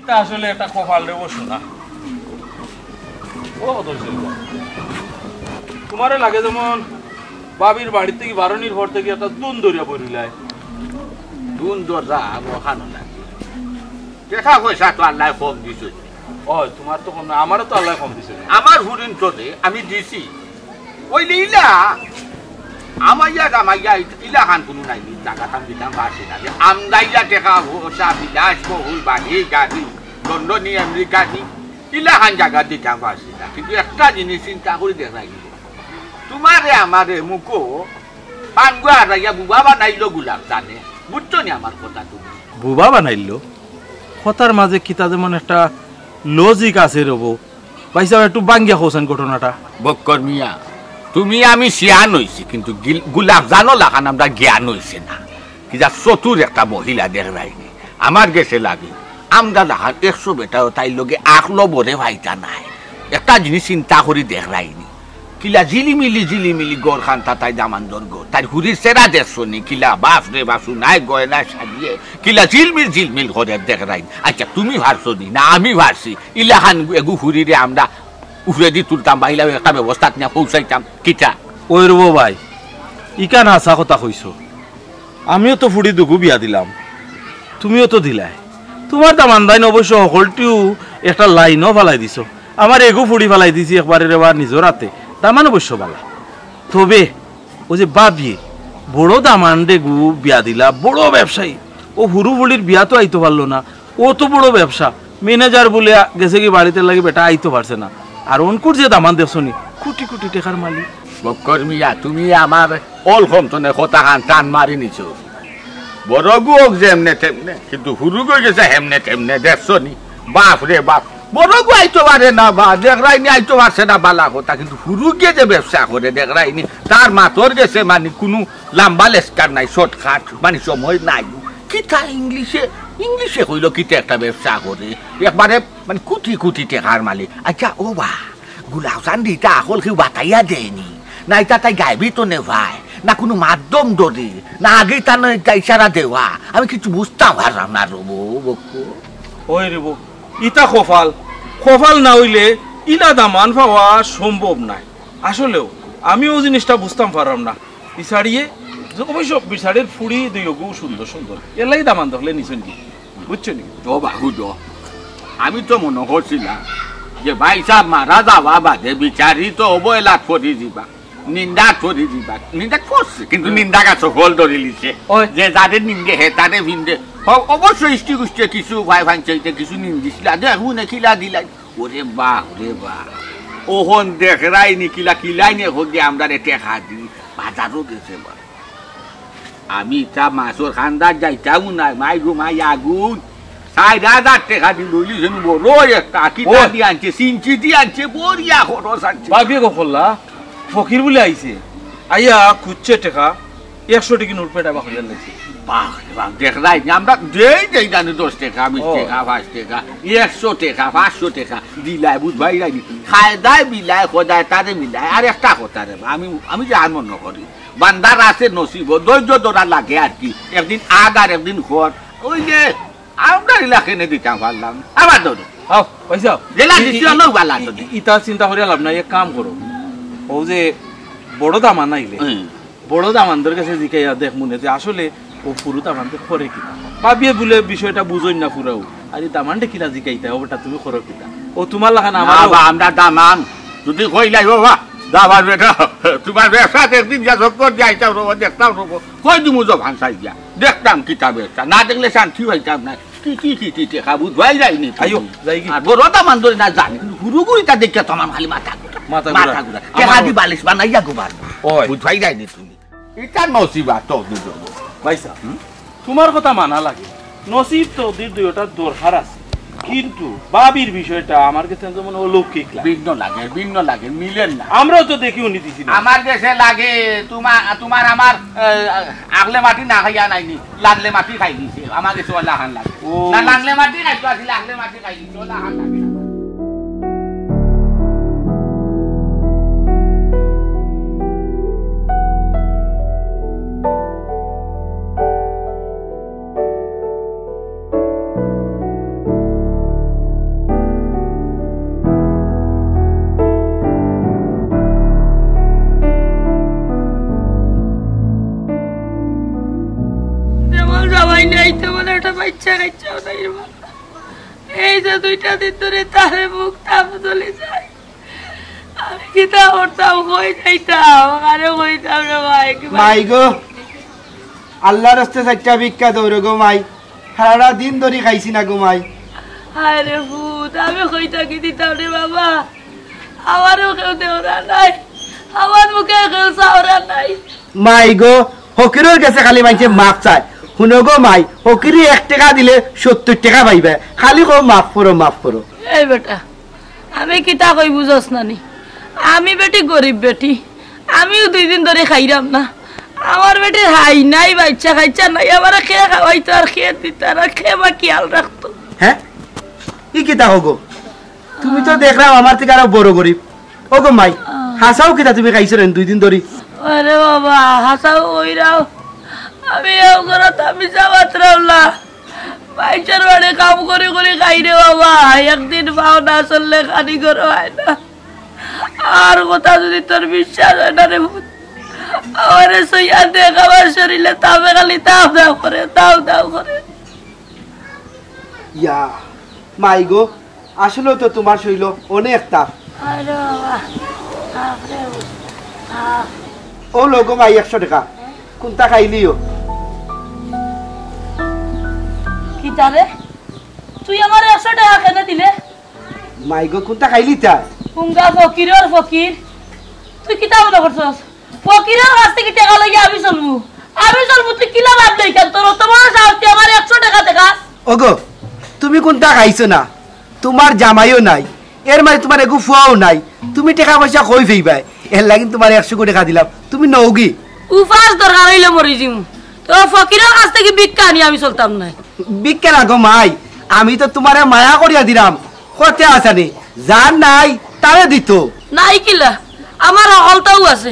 এটা আসলে একটা কপাল রে বসো না ও তোমারে লাগে যেমন বাবির বাড়ি থেকে বারণির ঘর থেকে একটা দুন দরিয়া পড়িলায় দুন দরজা ওখানে লাগে দেখা পয়সা তো আল্লাহ কম দিছে ও তোমার তো কম আমারও তো আল্লাহ কম দিছে আমার হুরিন তোরে আমি দিছি ওই লীলা আমাইয়া ইলা খান কোনো নাই টাকা খান দিতাম পারছি না যে আমদাইয়া টেকা পয়সা বিলাস বহুল বাড়ি গাড়ি লন্ডনী আমেরিকা ইলা খান জায়গা দিতাম পারছি না কিন্তু একটা জিনিস চিন্তা করে দেখাই তোমারে আমারে মুখো পানগুয়া হারাইয়া বুবা বানাইলো গুলাব জানে বুঝছো নি আমার কথা তুমি বুবা বানাইলো কথার মাঝে কিতা যেমন একটা লজিক আছে রব ভাইসা একটু বাঙ্গিয়া হোসেন ঘটনাটা বক্কর মিয়া তুমি আমি শিয়ান হইছি কিন্তু গুলাব জানো লাগান আমরা জ্ঞান হইছে না কি যা চতুর একটা মহিলা দেখবাইনি আমার গেছে লাগে আমরা লাগান 100 বেটাও তাই লগে আখলো বরে ভাইটা নাই একটা জিনিস চিন্তা করি দেখবাইনি কিলা জিলিমিলি গড় খান তাই দামান্দর গড় তাই হুরির সেরা দেখছনি কিলা বাপ রে বাসু নাই গয়না সাজিয়ে কিলা ঝিলমিল করে দেখরাই আচ্ছা তুমি ভারছো নি না আমি ভারছি ইলাখান এগু হুরিরে আমরা উফরে দি তুলতাম বাহিলা একটা ব্যবস্থা নিয়ে পৌঁছাইতাম কিটা ওই রব ভাই ইকান হাসা কথা কইছো আমিও তো ফুড়ি দুগু বিয়া দিলাম তুমিও তো দিলাই তোমার দামান্দাইন অবশ্য সকলটিও একটা লাইনও ফালাই দিছো আমার এগু ফুড়ি ফালাই দিছি একবারে এবার নিজের হাতে দামান অবশ্য বালা তবে ও যে বাবিয়ে বড় দামান ডেগু বিয়া দিলা বড় ব্যবসায়ী ও হুরু বুড়ির বিয়া তো আইতে পারলো না ও তো বড় ব্যবসা ম্যানেজার বলে গেছে কি বাড়িতে লাগে বেটা আইতে পারছে না আর অনকুর যে দামান দেখছনি কোটি কোটি টাকার মালিক বক্কর মিয়া তুমি আমার অল কমতনে কথা খান টান মারি নিছো বড় গুক যেমনে তেমনে কিন্তু হুরু গই গেছে হেমনে তেমনে দেখছনি বাপ রে বাপ বড় গু আইতো পারে না বা দেখরাইনি আইতো পারছে না বালা কথা কিন্তু হুরু গিয়ে যে ব্যবসা করে দেখরাইনি তার মাতর গেছে মানে কোনো লাম্বা লেস্কার নাই শর্টকাট মানে সময় নাই কিতা ইংলিশে হইল কিতা একটা ব্যবসা করে একবারে মানে কোটি টাকার মালিক আচ্ছা ও বা গুলাবজান দিতা আকল কেউ বাতাইয়া দেয়নি না এটা তাই গাইবি তো নে ভাই না কোনো মাধ্যম ধরে না আগে তা ইশারা দেওয়া আমি কিছু বুঝতাম পারলাম না রবো বকু ওই রেবো ইটা খোফাল না হইলে ইলা দামান পাওয়া সম্ভব নাই আসলেও আমিও জিনিসটা বুঝতাম পারলাম না বিচারিয়ে অবশ্য বিচারের ফুড়ি দুইগু সুন্দর এলাই দামান দেখলে নিছেন কি বুঝছো নি ও বাহু আমি তো মনে করছিলাম যে ভাই সাহেব মারা যাওয়া বাদে বিচারি তো অবহেলা করে দিবা নিন্দা করে দিবা নিন্দা করছে কিন্তু নিন্দা গাছ ফল ধরে লিছে যে যাদের নিন্দে হে তাদের ভিন্দে অবশ্যই ইষ্টি গুষ্টি কিছু ভাই ভাঙচাইতে কিছু নিন্দিছিল দেখুন কিলা দিলাই ওরে বাহ ওহন দেখরাই নি কিলাই নে হোক আমরা টেকা দি বাজারও গেছে বা আমি তা মাছর খান্দার যাইতাম না মাই আগুন 6,000 টাকা দি লইলিছেন বড় একটা কিটা দি আনছে সিনচি দি আনছে বড়িয়া খরচ আনছে বাবিয়ে গফল্লা ফকির বলে আইছে আইয়া খুঁজছে টাকা 100 টাকা নোট পেটা বাখলে লাগছে বাহ দেখরাই আমরা যেই জানি 10 টাকা 20 টাকা 5 টাকা 100 টাকা 500 টাকা দিলাই বুঝবাই রাইনি খায়দায় বিলাই খোদায় তারে মিলাই আর একটা কথা রে আমি যে আর মনে করি বান্দার আছে নসিব ধৈর্য ধরা লাগে আর কি একদিন আগ আর একদিন খর ওই যে আমরা ইলাকে নে দিতাম পারলাম আবার ধরো পয়সা জেলা দিছিও বালা ইটা চিন্তা করে লাভ নাই এক কাম করো ও যে বড় দামান আইলে বড় দামানদের কাছে জিকাইয়া দেখ মনে যে আসলে ও পুরো দামানদের করে কিনা ভাবিয়ে বলে বিষয়টা বুঝই না পুরাও আর এই দামানটা কিনা জিকাইতা ওটা তুমি করো কিনা ও তোমার লাগান আমার আমরা দামান যদি কইলাই বাবা দাবার বেটা তোমার ব্যবসা একদিন যা চক্কর যাইতাম রব দেখতাম রব কই দিমু জবান সাই দিয়া দেখতাম কিতাবে না দেখলে শান্তি হইতাম না কি টেকা বুঝবাই যায়নি আইও যাই কি আর বড় দামান ধরে না জানি কিন্তু হুরুগুড়িটা দেখে তোমার খালি মাথা ঘুরা টেকা দি বালিশ বানাইয়া গোবার বুঝবাই যায়নি তুমি এটা নসিবা তো দুটো ভাইসা তোমার কথা মানা লাগে নসিব তো দুইটা দরকার আছে কিন্তু বাবির বিষয়টা আমার কাছে যেমন অলৌকিক ভিন্ন লাগে মিলেন না আমরাও তো দেখি উনি দিছি আমার কাছে লাগে তোমার আমার আগলে মাটি না খাইয়া নাইনি লাগলে মাটি খাই দিছে আমার কাছে লাহান লাগে না লাগলে মাটি খাইতো আসলে আগলে মাটি খাই দিছে লাহান লাগে হয় নাই তেমন একটা বাচ্চা কাচ্চাও নাই রে বাবা। এই যে 2টা দিন ধরে তারে মুখ তাপ চলে যায়, আমি কি তা করতাম? কই যাইতাম আরে কইতাম রে ভাই। মাই গো আল্লাহর রাস্তে 4টা ভিক্ষা দৌড় গো মাই, সারা দিন ধরে খাইছি না গো মাই। আরে ভূত, আমি কইতা কি দিতাম রে বাবা? আমারও কেউ দেওরা নাই, আমার মুখে কেউ চাওরা নাই। মাই গো ফকিরের কাছে খালি মাইছে মাপ চায়। শুনো গো মাই, ফকিরি 1 টাকা দিলে 70 টাকা পাইবে, খালি কো মাফ করো মাফ করো। এই বেটা, আমি কিতা কই বুঝস নানি? আমি বেটি গরিব বেটি, আমিও 2 দিন ধরে খাইরাম না। আমার বেটি হাই নাই, বাচ্চা খাইচা নাই, আমার খেয়ে খাওয়াইতো আর খেয়ে দিত আর খেয়ে বা খেয়াল রাখতো। হ্যাঁ কি কিতা গো? তুমি তো দেখলাম আমার থেকে আরো বড় গরিব। ও গো মাই হাসাও কিতা তুমি খাইছো রেন 2 দিন ধরে? আরে বাবা হাসাও ওইরাও, আমি এও করত আমি যাওয়াত রাওলা বাইচার বাড়ি কাম করে করে খাই রে বাবা। একদিন পাও না চললে খানি করো হয় না। আর কথা যদি তোর বিশ্বাস হয় না রে ভূত, আমারে সইয়া দেখ আমার শরীরে তাপে খালি তাপ দাও করে, তাও দাও করে। ইয়া মাই গো আসলে তো তোমার শৈল অনেক তাপ। আরে বাবা তাপরে ও লোক মাই 100 টাকা কোনটা খাইলিও? কি তারে তুই আমার 100 টাকা কেন দিলে? মাই গো কোনটা খাইলি তা? পুঙ্গা ফকিরের ফকির, তুই কিতা মনে করছস? ফকিরের কাছ থেকে টাকা লইয়া আমি চলবো? তুই কিলা লাভ দেই কেন? তোর তোমার সাহস আমার 100 টাকা দেখাস? ওগো তুমি কোনটা খাইছো না? তোমার জামাইও নাই, এর মানে তোমার এগু ফুয়াও নাই, তুমি টাকা পয়সা কই ফেইবাই? এর লাগি তোমার 100 টাকা দিলাম, তুমি নওগি? উপাস দরকার হইলে মরি জিম, তো ফকিরের কাছ থেকে ভিক্ষা আনি আমি চলতাম না। বিক্কেল আগো মাই, আমি তো তোমারে মায়া করিয়া দিলাম, কতে আসানি যার নাই তারে দিত নাই কিলা আমার হলটাও আছে,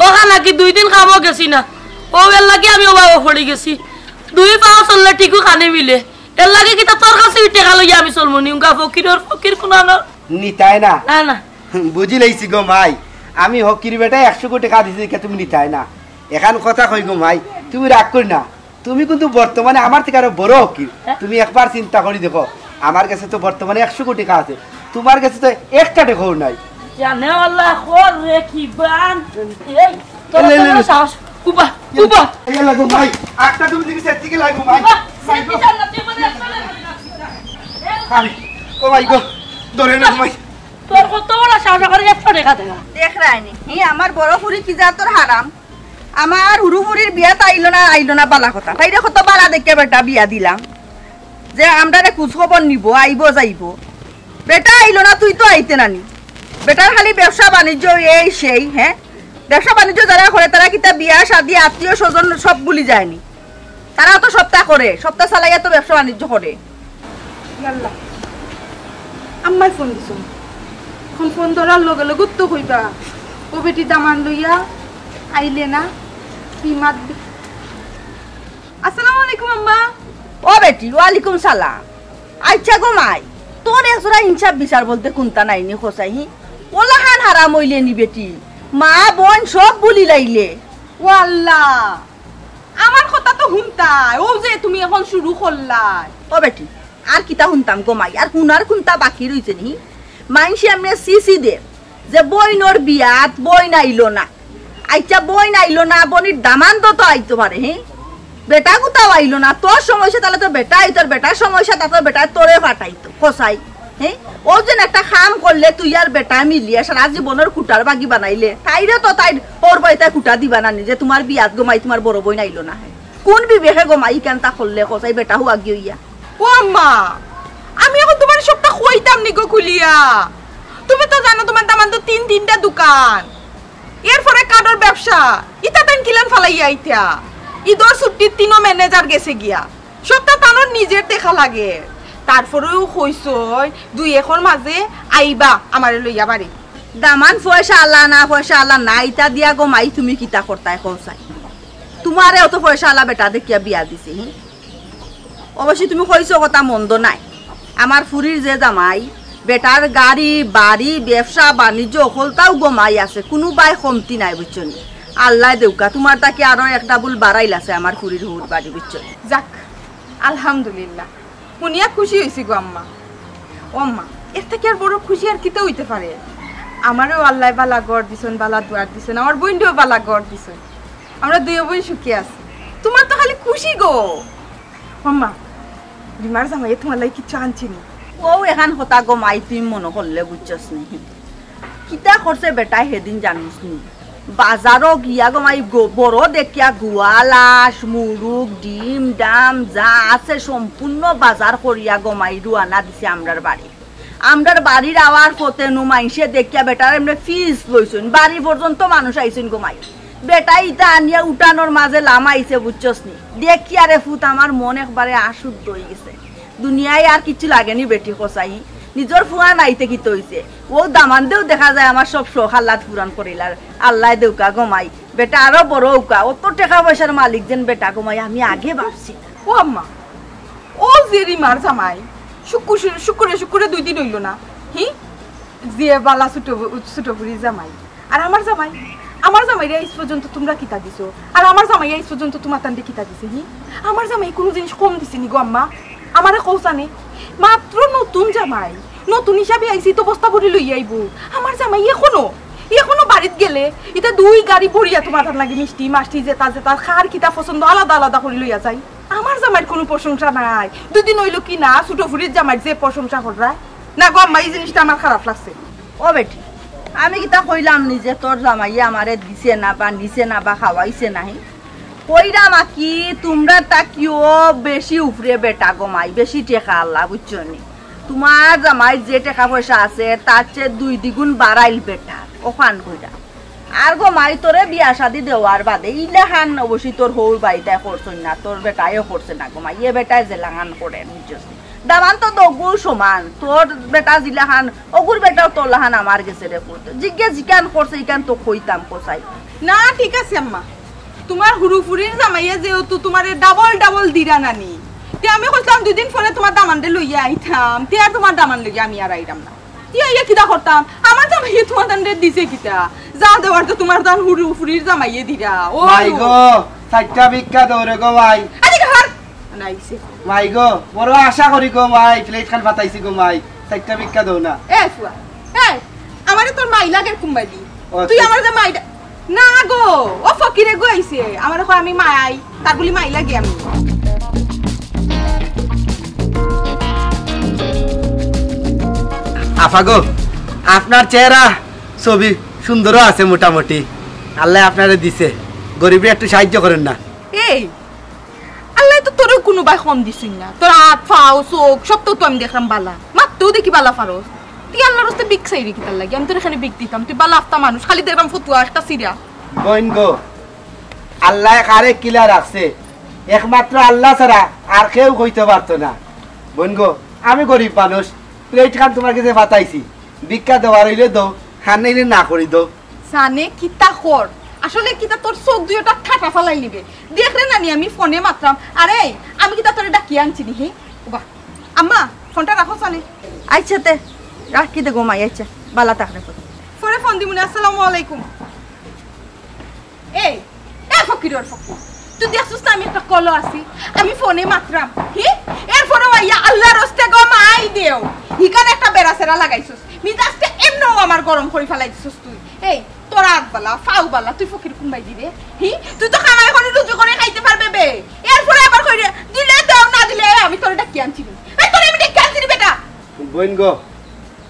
ওখানে নাকি 2 দিন কামও গেছি না, ও এর লাগি আমি অভাবে পড়ে গেছি। 2 পাও চললে ঠিকও খানে মিলে, এর লাগে কি তোর কাছে টাকা লইয়া আমি চলবো নি? উঙ্গা ফকির কোন নিতাই না? না না বুঝি লাইছি গো মাই, আমি হকির বেটা 100 টাকা দিছি কে তুমি নিতাই না? এখন কথা কই গো মাই, তুমি রাগ করি না, তুমি কিন্তু বর্তমানে আমার থেকে আরো বড় হকির। তুমি একবার চিন্তা করি দেখো, আমার কাছে তো বর্তমানে 100 টাকা আছে, তোমার কাছে তো 1 টাকাও নাই। জানে আল্লাহ খোর রে কি বান, এই তোর সাহস কুবা কুবা এই লাগো মাই, একটা তুমি দিকে সেট থেকে লাগো মাই। সেটি জান্নাত তুই বলে আমি ও মাই গো ধরে না মাই, তোর কত বড় সাহস করে 100 টাকা দেগা দেখ রাইনি হি আমার বড় ফুরি কি যা তোর হারাম। আমার হুরু ফুরির বিয়া আইলো না বালা কথা, তাইরে কত বালা দেখে বেটা বিয়া দিলাম যে আমরা খোঁজ খবর নিব, আইব যাইব। বেটা আইলো না, তুই তো আইতে নানি। বেটার খালি ব্যবসা বাণিজ্য এই সেই। হ্যাঁ ব্যবসা বাণিজ্য যারা করে তারা কিতা বিয়া শাদি আত্মীয় স্বজন সব ভুলি যায়নি? তারা তো সপ্তাহ করে, সপ্তাহ চালাইয়া তো ব্যবসা বাণিজ্য করে। আম্মাই ফোন দিছ, ফোন ধরার লগে লগে তো কইবা ও বেটি দামান লইয়া আইলে না কি মাতবি। আসসালামু আলাইকুম আম্মা। ও বেটি ওয়ালাইকুম সালাম। আচ্ছা গো মাই, তোর এসরা হিংসাব বিচার বলতে কোনটা নাইনি খোসাই? ওলাহান হারাম হইলে নি বেটি, মা বোন সব বলি লাইলে। ও আল্লাহ, আমার কথা তো শুনতাই, ও যে তুমি এখন শুরু করলাই। ও বেটি আর কিতা শুনতাম গো মাই, আর শুনার কোনটা বাকি রইছে নি? মাইনসি আমি সিসি দে যে বইনর বিয়াত বইন আইলো না। আচ্ছা বইন আইলো না, বনির দামান তো আইতো পারে। হ্যাঁ বেটা কোথাও আইলো না, তোর সমস্যা তাহলে তো বেটা আইতো, বেটার সমস্যা তা তো বেটা তোরে ফাটাইতো খোসাই। হ্যাঁ ও যেন একটা খাম করলে তুই আর বেটা মিলিয়ে সারা জীবনের কুটার বাগি বানাইলে, তাইরে তো তাই ওর বাড়িতে কুটা দিবা না যে তোমার বিয়াত গোমাই তোমার বড় বই নাইলো না। কোন বিবেকে গোমাই কেন তা করলে খোসাই বেটা হুয়া গিয়া? ও আম্মা, আমি এখন তোমার সবটা কইতাম নি গো খুলিয়া। তুমি তো জানো তোমার দামান তো 3-3টা দোকান, এরপরে কার্ডর ব্যবসা, ইটা তান কিলান ফালাইয়া আইতা। ঈদর ছুটির 3 ম্যানেজার গেছে গিয়া, সবটা তানোর নিজের দেখা লাগে। তারপরেও কইছই 2-1 মাঝে আইবা আমারে লইয়া বাড়ি। দামান পয়সা আল্লাহ না, পয়সা আল্লাহ না, ইটা দিয়া গো মাই তুমি কিতা করতাই কৌসাই? তোমারে অত পয়সা আল্লাহ বেটা দেখিয়া বিয়া দিছে। অবশ্যই তুমি কইছো কথা মন্দ নাই। আমার ফুরির যে জামাই বেটার গাড়ি বাড়ি ব্যবসা বাণিজ্য হলতাও গোমাই আছে, কোনো বাই কমতি নাই বুঝছো নি? আল্লাহ দেউকা তোমার তাকে আরো একটা বুল বাড়াইল আছে আমার ফুরির হুর বাড়ি বুঝছো। যাক আলহামদুলিল্লাহ শুনিয়া খুশি হয়েছি গো আম্মা। ও আম্মা, এর থেকে আর বড় খুশি আর কিতে হইতে পারে? আমারও আল্লাহ বালা গড় দিছেন, বালা দুয়ার দিছেন, আমার বোনটিও বালা গড় দিছেন, আমরা দুই বোন সুখী আছি। তোমার তো খালি খুশি গো। আম্মা, রিমার জামাই তোমার লাগে কিছু আনছিনি? ও এখান কথা গো মাই তুই মনে করলে বুঝছস নি কিতা করছে বেটাই সেদিন জানিস নি? বাজারও গিয়া গো মাই বড় দেখিয়া গুয়ালাস মুরুগ ডিম ডাম যা আছে সম্পূর্ণ বাজার করিয়া গো মাই রুয়ানা দিছে আমরার বাড়ি। আমরার বাড়ির আওয়ার পথে নু মাইসে দেখিয়া বেটার এমনি ফিস লইছেন, বাড়ি পর্যন্ত মানুষ আইছেন গো মাই। বেটা ইটা আনিয়া উঠানোর মাঝে লামাইছে বুঝছস নি? দেখিয়া রে ফুত আমার মন একবারে আশুদ্ধ হয়ে গেছে। দুনিয়ায় আর কিছু লাগেনি বেটি কষাই, নিজের ফুয়া নাইতে কি তৈছে ও দামান দেও দেখা যায় আমার সব শখ আল্লাহ পূরণ করিলার। আল্লাহ দেউকা গমাই বেটা আরো বড় উকা, অত টাকা পয়সার মালিক যেন বেটা গমাই আমি আগে ভাবছি। ও আম্মা, ও যে রিমার জামাই শুক্রে শুক্রে 2 দিন হইল না হি যে বালা ছোট বুড়ি জামাই, আর আমার জামাইরা আজ পর্যন্ত তোমরা কিতা দিছো, আর আমার জামাইয়া আজ পর্যন্ত তোমার তান্ডে কিতা দিছে? হি আমার জামাই কোনো জিনিস কম দিছে নি গো আম্মা? আমারে কৌসানে মাত্র নতুন জামাই, নতুন হিসাবে আইসি তো বস্তা ভরি লই আইব। আমার জামাই এখনো বাড়িতে গেলে এটা 2 গাড়ি ভরিয়া তোমার লাগে মিষ্টি মাষ্টি যেটা খার কিতা পছন্দ আলাদা আলাদা করে লইয়া যাই। আমার জামাইয়ের কোনো প্রশংসা নাই। 2 দিন হইলো কি না ছোট ফুরির জামাইয়ের যে প্রশংসা করায় না গো আম্মা, এই জিনিসটা আমার খারাপ লাগছে। ও বেটি আমি কিতা কইলাম নিজে তোর জামাইয়া আমারে দিছে না বা নিছে না বা খাওয়াইছে নাই, কইরাম কি তোমরা তাকিও বেশি উপরে বেটা গমাই, বেশি টেকা আল্লাহ বুঝছো নি? তোমার জামাই যে টাকা পয়সা আছে তার চেয়ে 2 দ্বিগুণ বাড়াইল বেটা ওখান কইরা। আর গমাই তোরে বিয়া শাদি দেওয়ার বাদে ইলাহান অবশ্যই তোর হৌর বাড়িতে করছই না, তোর বেটাইও করছে না গমাই, এ বেটায় জেলাহান করে বুঝছস? দামান তো দগুর সমান, তোর বেটা জিলাহান অগুর বেটাও তোর লাহান আমার গেছে রে করতে জিজ্ঞান করছে ইকান তো কইতাম কোসাই না। ঠিক আছে আম্মা, তোমার হুরুফুরির জামাইয়া যেহেতু তোমার ডাবল দিরা নানি, তে আমি কইতাম 2 দিন পরে তোমার দামানডে লইয়া আইতাম, তে আর তোমার দামান লইয়া আমি আর আইরাম না। ইয়া কিতা করতাম? আমার জামাইয়া তোমার দান্ডে দিছে কিতা? যা দেওয়ার তো তোমার দান হুরুফুরির জামাইয়া দিরা। ও মাই গো সাইটটা ভিক্ষা দৌড়ে গো ভাই। আরে ঘর নাইছে মাই গো বড় আশা করি গো মাই, প্লেট খান পাতাইছি গো মাই, সাইটটা ভিক্ষা দাও না। এ ফুয়া আমারে তোর মাই লাগের কুম্বাই দি, ও, তুই আমার যে মাইটা না গো ও ফকিরে গো আইছে আমারে কয় আমি মাই, তার বলি মাই লাগে আমি। আফা গো আপনার চেহারা ছবি সুন্দরও আছে মোটামুটি, আল্লাহ আপনারে দিছে, গরিবের একটু সাহায্য করেন না। এই আল্লাহ তো তোর কোনো বাই কম দিছিস না, তোর হাত পাও চোখ সব তো আমি দেখলাম বালা, মাত্রও দেখি বালা ফারস। তুই আল্লাহর রাস্তায় বিক চাই রে কিতার লাগে? আমি তোর এখানে বিক দিতাম, তুই বালা আফতা মানুষ, খালি দেখলাম ফতুয়া একটা সিরা। বোন গো আল্লাহ কারে কিলা রাখছে, একমাত্র আল্লাহ ছাড়া আর কেউ কইতে পারতো না। বোন গো আমি গরিব মানুষ, প্লেট খান তোমার কাছে পাতাইছি, ভিক্ষা দেওয়ার হইলে দো, খান নাইলে না করি দো। জানে কিতা কর, আসলে কিতা তোর চোখ দুইটা ঠাটা ফালাই নিবে দেখলে নানি আমি ফোনে মাত্রাম। আরে আমি কিতা তোরে ডাকি আনছি নি? হে বাহ আম্মা ফোনটা রাখো চালে। আচ্ছা তে রাখি দে গমাই, আচ্ছা বালা থাকলে পরে ফোন দিমুনি। আসসালামু আলাইকুম। এই ফকির ফকির তুই দেখছিস না আমি একটা কল আছি, আমি ফোনে মাত্রাম হি এরপরে আইয়া আল্লাহর রাস্তে গো মাই দেও হিকানে একটা বেড়াছেরা লাগাইছিস, মিজাজটা এমনও আমার গরম করে ফেলাইছিস তুই। এই তোর আগবালা ফাউ বালা তুই ফকির কুম্বাই দিবে হি, তুই তো খামাই করে রুজু করে খাইতে পারবে বে, এরপরে আবার কইরে দিলে দাও না দিলে আমি তোরে ডাকি আনছি। এই তোরে আমি ডাকি আনছি বেটা। বোন গো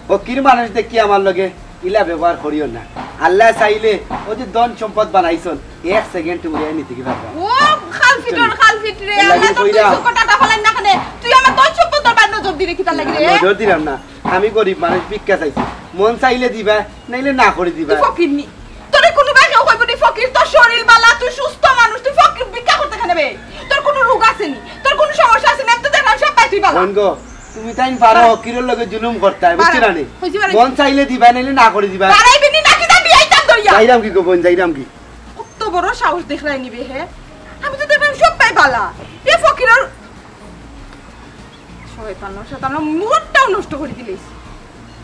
ফকির মানুষ দেখি আমার লগে ইলা ব্যবহার করিও না, আল্লাহ চাইলে ও যে ধন সম্পদ বানাইছন 1 সেকেন্ড উড়িয়ে নিতে কি পারবা। ও খাল ফিটরে আল্লাহ তো 200 টাকা ফলাই না কেন তুই আমার ধন সম্পদ বান নজর দিলে কি তার লাগি রে? নজর দিলাম না, আমি গরিব মানুষ ভিক্ষা চাইছি, মন চাইলে দিবা নাইলে না করে দিবা। তুই ফকির নি, তোরে কোনো ভাই কেউ কইবো নি ফকির, তোর শরীর বালা, তুই সুস্থ মানুষ, তুই ফকির ভিক্ষা করতে কেন বে? তোর কোনো রোগ আছে নি, তোর কোনো সমস্যা আছে না? তো দেখলাম সব পাই তুই বালা। বোন গো তুমি তাইন পারো কিরোর লগে জুলুম করতে হয় বুঝছ না নি, মন চাইলে দিবা নাইলে না করে দিবা। পারাইবি নি নাকি যাবি আইতাম দরিয়া? যাইরাম কি গো বোন যাইরাম কি? কত বড় সাহস দেখলাই নিবে হে, আমি তো দেখলাম সব পাই বালা। এ ফকিরের শয়তান মুডটাও নষ্ট করে দিলিস।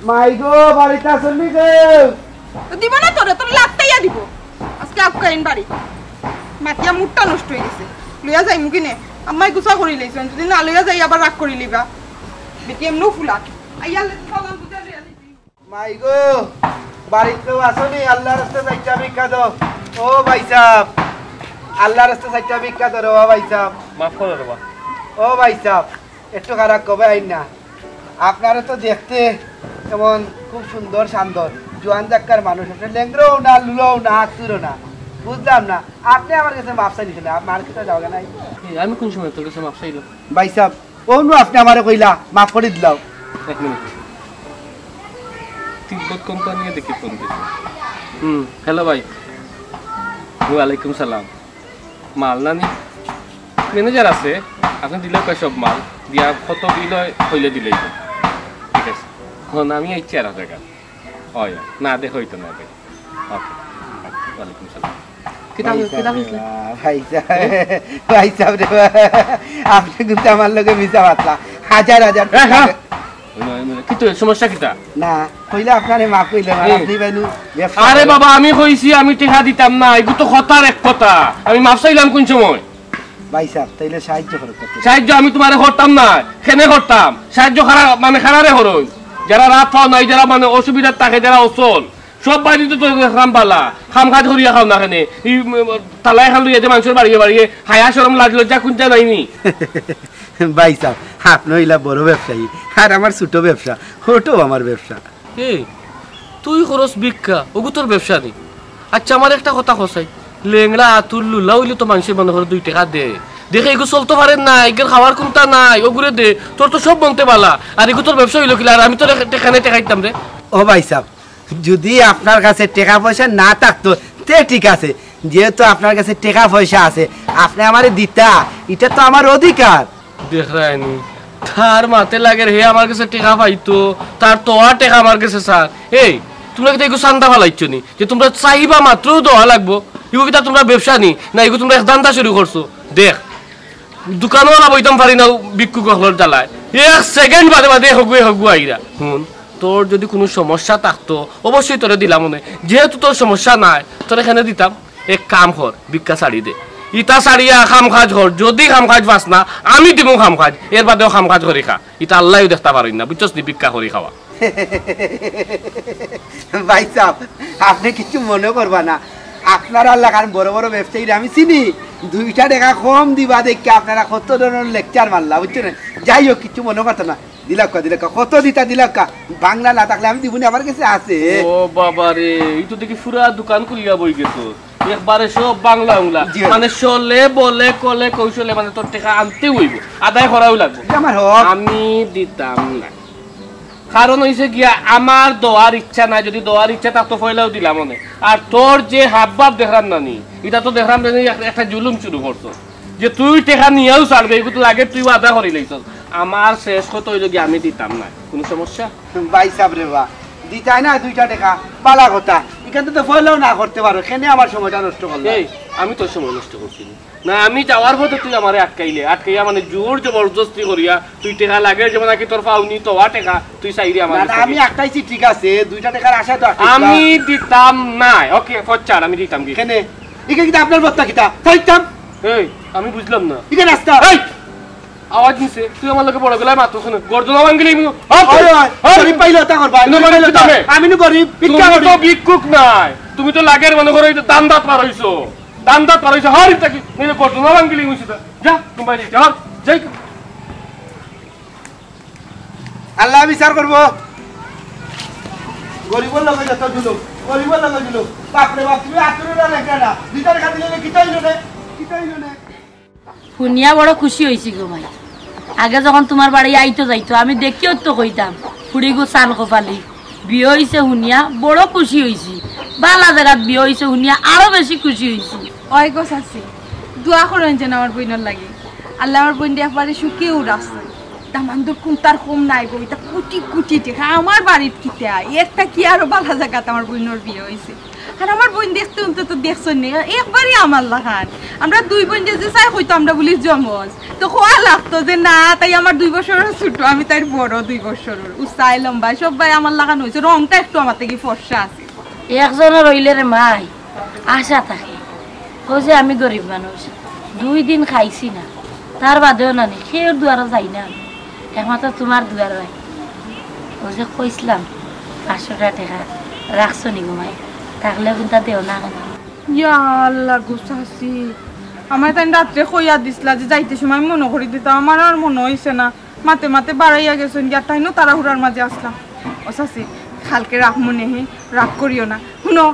মাই গো বাড়িতে আসল নি গো? দিব না তোরে, তোর লাত্তাইয়া দিব আজকে আপকাইন বাড়ি। মাতিয়া মুডটা নষ্ট হয়ে গেছে, লইয়া যাই মুকিনে আম্মাই গুছা করি লাইছেন যদি না লইয়া যাই আবার রাগ করি লিবা বেটি এমনো ফুলা আইয়ালে সালাম বুঝা দিয়া দিছি মাই গো বাড়িতে কেউ আসনি আল্লাহর রাস্তা চাইটা ভিক্ষা দাও ও ভাই সাহেব আল্লাহর রাস্তা চাইটা ভিক্ষা দাও ও ভাই সাহেব মাফ করে দেবা ও ভাই সাহেব একটু খারাপ কবে আইন না আপনারা তো দেখতে এমন খুব সুন্দর শান্তর জোয়ান জাক্কার মানুষ আছে লেংরও না লুলও না হাতুরও না বুঝলাম না আপনি আমার কাছে মাপ চাইছেন আমার কাছে যাওয়া নাই আমি কোন সময় তোর কাছে মাপ চাইলাম ভাই সাহেব ওনু আপনি আমারে কইলা মাফ করে দিলাও এক মিনিট তিব্বত কোম্পানি দেখি ফোন দিছে হ্যালো ভাই ওয়ালাইকুম সালাম মাল নানি ম্যানেজার আছে আপনি দিলে কয় সব মাল দিয়া কত বিল হইলে দিলেই ঠিক আছে এখন আমি এই 4 টাকা হয় না দেখ হইতো না ওকে ওয়ালাইকুম সালাম ভাই সাহেব আপনি কিন্তু আমার লোকে মিশা পাতলা হাজার হাজার কিন্তু সমস্যা কিটা না কইলে আপনারে মাফ কইলে আপনি বাইনু আরে বাবা আমি কইছি আমি টাকা দিতাম না এগু তো কথার এক কথা আমি মাফ চাইলাম কোন সময় ভাই সাহেব তাইলে সাহায্য করতে সাহায্য আমি তোমারে করতাম না কেনে করতাম সাহায্য মানে খারারে হরই যারা রাত পাও নাই যারা মানে অসুবিধা থাকে যারা অচল সব বাড়িতে তো খাম পালা খাম কাজ করিয়া খাও না কেনে তালাই খান লইয়া যে মানুষের বাড়িয়ে বাড়িয়ে হায়া সরম লাজ লজ্জা কোনটা নাইনি ভাই সাহেব আপনি হইলা বড় ব্যবসায়ী আর আমার ছোট ব্যবসা ছোটো আমার ব্যবসা এই তুই খরচ ভিক্ষা ওগু তোর ব্যবসা নেই আচ্ছা আমার একটা কথা কসাই লেংড়া আতুর লুলা হইলে তো মানুষের মনে করে 2 টাকা দে দেখে এগু চলতে পারেন না এগের খাওয়ার কোনটা নাই ওগুলো দে তোর তো সব বলতে পালা আর এগু তোর ব্যবসা হইলো কিলা আর আমি তোর টেকানে টেকাইতাম রে ও ভাই সাহেব যদি আপনার কাছে টাকা পয়সা না থাকতো তে ঠিক আছে যেহেতু আপনার কাছে টাকা পয়সা আছে আপনি আমারে দিতা এটা তো আমার অধিকার দেখ রায়নি তার মাতে লাগে হে আমার কাছে টাকা পাইতো তার তো আর টাকা আমার কাছে স্যার এই তোমরা কি এগু চান্দা ফালাইছো নি যে তোমরা চাইবা মাত্র দেওয়া লাগবো এগু কি তোমরা ব্যবসা নি না এগু তোমরা দান্দা শুরু করছো দেখ দোকানওয়ালা বইতাম পারি না বিক্ষু কখনোর জ্বালায় 1 সেকেন্ড বাদে বাদে হগু আইরা শুন তোর যদি কোনো সমস্যা থাকতো অবশ্যই তোরে দিলাম মনে যেহেতু তোর সমস্যা নাই তোর এখানে দিতাম এক কাম কর ভিক্ষা ছাড়ি দে ইটা ছাড়িয়া খাম কাজ কর যদি খাম কাজ পাস না আমি দিব খাম কাজ এর বাদেও খাম কাজ করি খা ইটা আল্লাহ দেখতে পারি না বুঝছস নি ভিক্ষা করি খাওয়া ভাই সাহেব আপনি কিছু মনে করবা না আপনারা লাগান বড় বড় ব্যবসায়ীরা আমি চিনি 2 টাকা কম দিবা দেখে আপনারা কত ধরনের লেকচার মারলা বুঝছেন যাই হোক কিছু মনে করতো না দিলাক্কা কত দিতা দিলাক্কা বাংলা না থাকলে আমি দিবনি আমার কাছে আছে ও বাবা রে এই তো দেখি পুরা দোকান খুলিয়া বই গেছো একবারে সব বাংলা উংলা মানে চলে বলে কলে কৌশলে মানে তোর টাকা আনতে হইব আদায় করাও লাগবে আমার হক আমি দিতাম না কারণ হইছে গিয়া আমার দেওয়ার ইচ্ছা নাই যদি দেওয়ার ইচ্ছা থাকতো ফয়লাও দিলাম মনে আর তোর যে হাবভাব দেখলাম নানি এটা তো দেখলাম একটা জুলুম শুরু করছো যে তুই টাকা নিয়েও ছাড়বে এগুলো লাগে তুই আদা করি লাইছ আমার শেষ কত হইল গিয়ে আমি দিতাম না কোনো সমস্যা ভাই সাহেব রে বা দিতাই না 2 টাকা পালা কথা এখানে তো ফয়লাও না করতে পারো কেন আমার সময়টা নষ্ট করলে এই আমি তোর সময় নষ্ট করছি না আমি যাওয়ার পথে তুই আমারে আটকাইয়া মানে জোর জবরদস্তি করিয়া তুই টাকা লাগে যেমন নাকি তোর পাওনি তো টাকা তুই চাইরি আমার আমি একটাইছি ঠিক আছে 2 টাকার আশা তো আমি দিতাম না ওকে ফচ্চার আমি দিতাম কি কেন এখানে কি আপনার বত্তা কিটা চাইতাম এই আমি বুঝলাম না এখানে রাস্তা এই আওয়াজ নিছে তুই আমার লগে বড় গলায় মাত্র শুনে গর্দনা ভাঙলি আমি পাইলো তা করবা আমি নো গরিব ভিক্ষা করি তো ভিক্ষুক নাই তুমি তো লাগের মনে করো দান্দাত পারইছো হর ইতাকি নিলে গর্দনা ভাঙলি মুছিতা যা তুমি বাইরে যা যাই আল্লাহ বিচার করব গরিবর লগে যত জুলুম গরিবর লগে জুলুম বাপ রে বাপ তুমি আতরুরা লেখাটা ভিতর খাদিলে কি তাইলো না শুনিয়া বড় খুশি হয়েছি গো ভাই আগে যখন তোমার বাড়ি আইতো যাইতো আমি দেখিও তো কইতাম ফুড়ি গো চাল কপালি বিয়ে হয়েছে শুনিয়া বড় খুশি হয়েছি বালা জায়গাত বিয়ে হয়েছে শুনিয়া আরো বেশি খুশি হয়েছি ওই গো চাচি দোয়া করেন যেন আমার বোনের লাগে আল্লাহ আমার বোন দিয়ে পারে সুখে উড়াচ্ছে দামান্দর কোনটার কম নাই গো এটা কোটি কোটি টাকা আমার বাড়ির কিতা একটা কি আরো বালা জায়গাত আমার বোনের বিয়ে হয়েছে আর আমার বোন দেখতে অন্তত দেখছো নি একবারই আমার লাগান আমরা 2 বোন যে চাই হইতো আমরা বলি জমজ তো খোয়া লাগতো যে না তাই আমার 2 বছরের ছোট আমি তাই বড় 2 বছরের উসাই লম্বা সবাই আমার লাগান হয়েছে রংটা একটু আমার থেকে ফর্সা আছে একজনের রইলে রে মাই আশা থাকে ও যে আমি গরিব মানুষ 2 দিন খাইছি না তার বাদেও না নি সেও দুয়ারও যাই না একমাত্র তোমার দুয়ার হয় ও যে কইছিলাম 500 টাকা রাখছো নি ঘুমাই থাকলেও কিন্তু দেও না কেন ইয়া আল্লাহ গুসাসি আমার তাই রাত্রে কইয়া দিছিলা যে যাইতে সময় মনে করি দিতাম আমার আর মনে হইছে না মাতে মাতে বাড়াইয়া গেছেন গিয়া তাইনো তাড়াহুড়ার মাঝে আসলাম ও চাচি কালকে রাখমু নেহি রাগ করিও না শুনো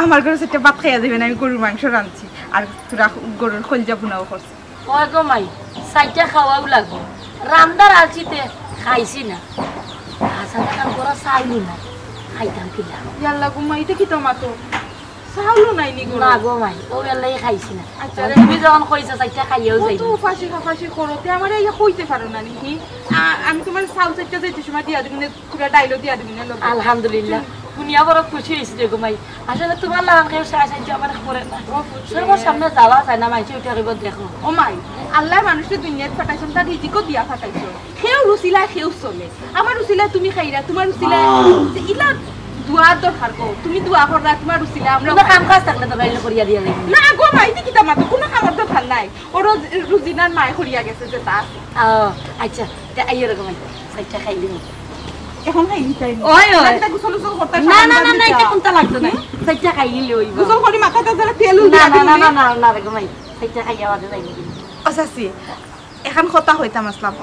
আমার ঘরে সেটা ভাত খাইয়া দেবেন আমি গরুর মাংস রাঁধছি আর তোরা গরুর খলজা ভুনাও করছি ওই গো মাই সাইটা খাওয়াও লাগবো রান্দার আলচিতে খাইছি না হাসা টাকার গোড়া চাইলি না খাইতাম কিনা ইয়াল্লা গুমাই দেখি তোমাতো চাউলো নাই নি না গো মাই ও এলাই খাইছি না আচ্ছা তুমি যখন কইছা সাইটা খাইয়াও যাই তো ফাঁসি করতে আমার এই কইতে পারো না নাকি আমি তোমার চাউল চাইটা যাইতে সময় দিয়া দিবেন পুরো ডাইলো দিয়া দিবেন আলহামদুলিল্লাহ শুনিয়া বড় খুশি হয়েছি রে গো মাই আসলে তোমার লাগান খেয়ে সাহায্য আমার করে না সবার সামনে যাওয়া যায় না মাইছে উঠে arriba দেখো ও মাই আল্লাহ মানুষের দুনিয়াত পাঠাইছেন তার রিজিকও দিয়া পাঠাইছো সেও রুচিলা সেও চলে আমার রুচিলা তুমি খাইরা তোমার রুচিলা ইলা দুয়া দরকার গো তুমি দুয়া কররা তোমার রুচিলা আমরা কাম কাজ থাকলে তো বাইরে করিয়া দিয়া যাই না গো মাই দেখি তা মাতো কোনো কামর দরকার নাই ওর রুজিনার মাই করিয়া গেছে যে তা আচ্ছা তে আইয়ো গো মাই সাইটা খাইলি এখন খাইলি তাই ওই ওই এটা গোসল গোসল করতে না না না এটা কোনটা লাগতো না সাইটা খাইলি লইব গোসল করি মাথাটা যারা তেল না না না না না না রে গো মাই সাইটা খাইয়া বাদে যাইনি ও চাচি এখন কথা হইতাম আসলাম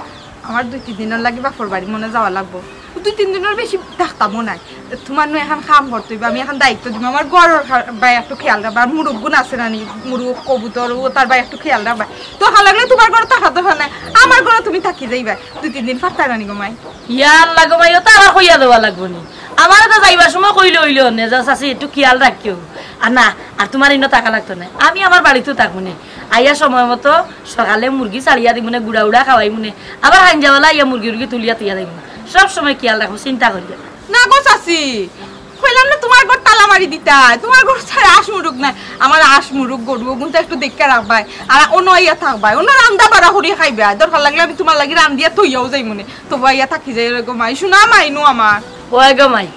আমার 2-3 দিনের লাগি বাপর বাড়ি মনে যাওয়া লাগবো 2-3 দিনের বেশি থাকতামও নাই তোমার নয় এখন কাম করতে হইবে আমি এখন দায়িত্ব দিব আমার গড়ের বাই একটু খেয়াল রাখবা আর মুরুগ গুণ আছে না নি মুরুগ কবুতর ও তার বাই একটু খেয়াল রাখবা তো ভাল লাগলে তোমার ঘরে থাকা দরকার নাই আমার ঘরে তুমি থাকি যাইবা 2-3 দিন ফারতা রানি গো মাই ইয়া আল্লাহ গো মাই ও তারা কইয়া দেওয়া লাগবো নি আমার তো যাইবার সময় কইলে হইলো নে যা চাচি একটু খেয়াল রাখিও আর না আর তোমার ইনো টাকা লাগতো না আমি আমার বাড়িতেও থাকবো না আইয়া সময় মতো সকালে মুরগি ছাড়িয়া দিব না গুড়া উড়া খাওয়াই মনে আবার হাঞ্জাওয়ালা ইয়া মুরগি উরগি তুলিয়া তুইয়া দিব সব সময় খেয়াল রাখো চিন্তা করিয়া না গো চাচি কইলাম না তোমার ঘর তালা মারি দিতা তোমার ঘর ছাড়া আশ মুরুগ নাই আমার আশ মুরুগ গরু ওগুনটা একটু দেখে রাখবাই আর অন্য ইয়া থাকবাই অন্য রান্দা বাড়া করিয়া খাইবা দরকার লাগলে আমি তোমার লাগি রান্দিয়া থইয়াও যাই মনে তো ইয়া থাকি যাই গো মাই শুনা মাইনো আমার ওই গো মাই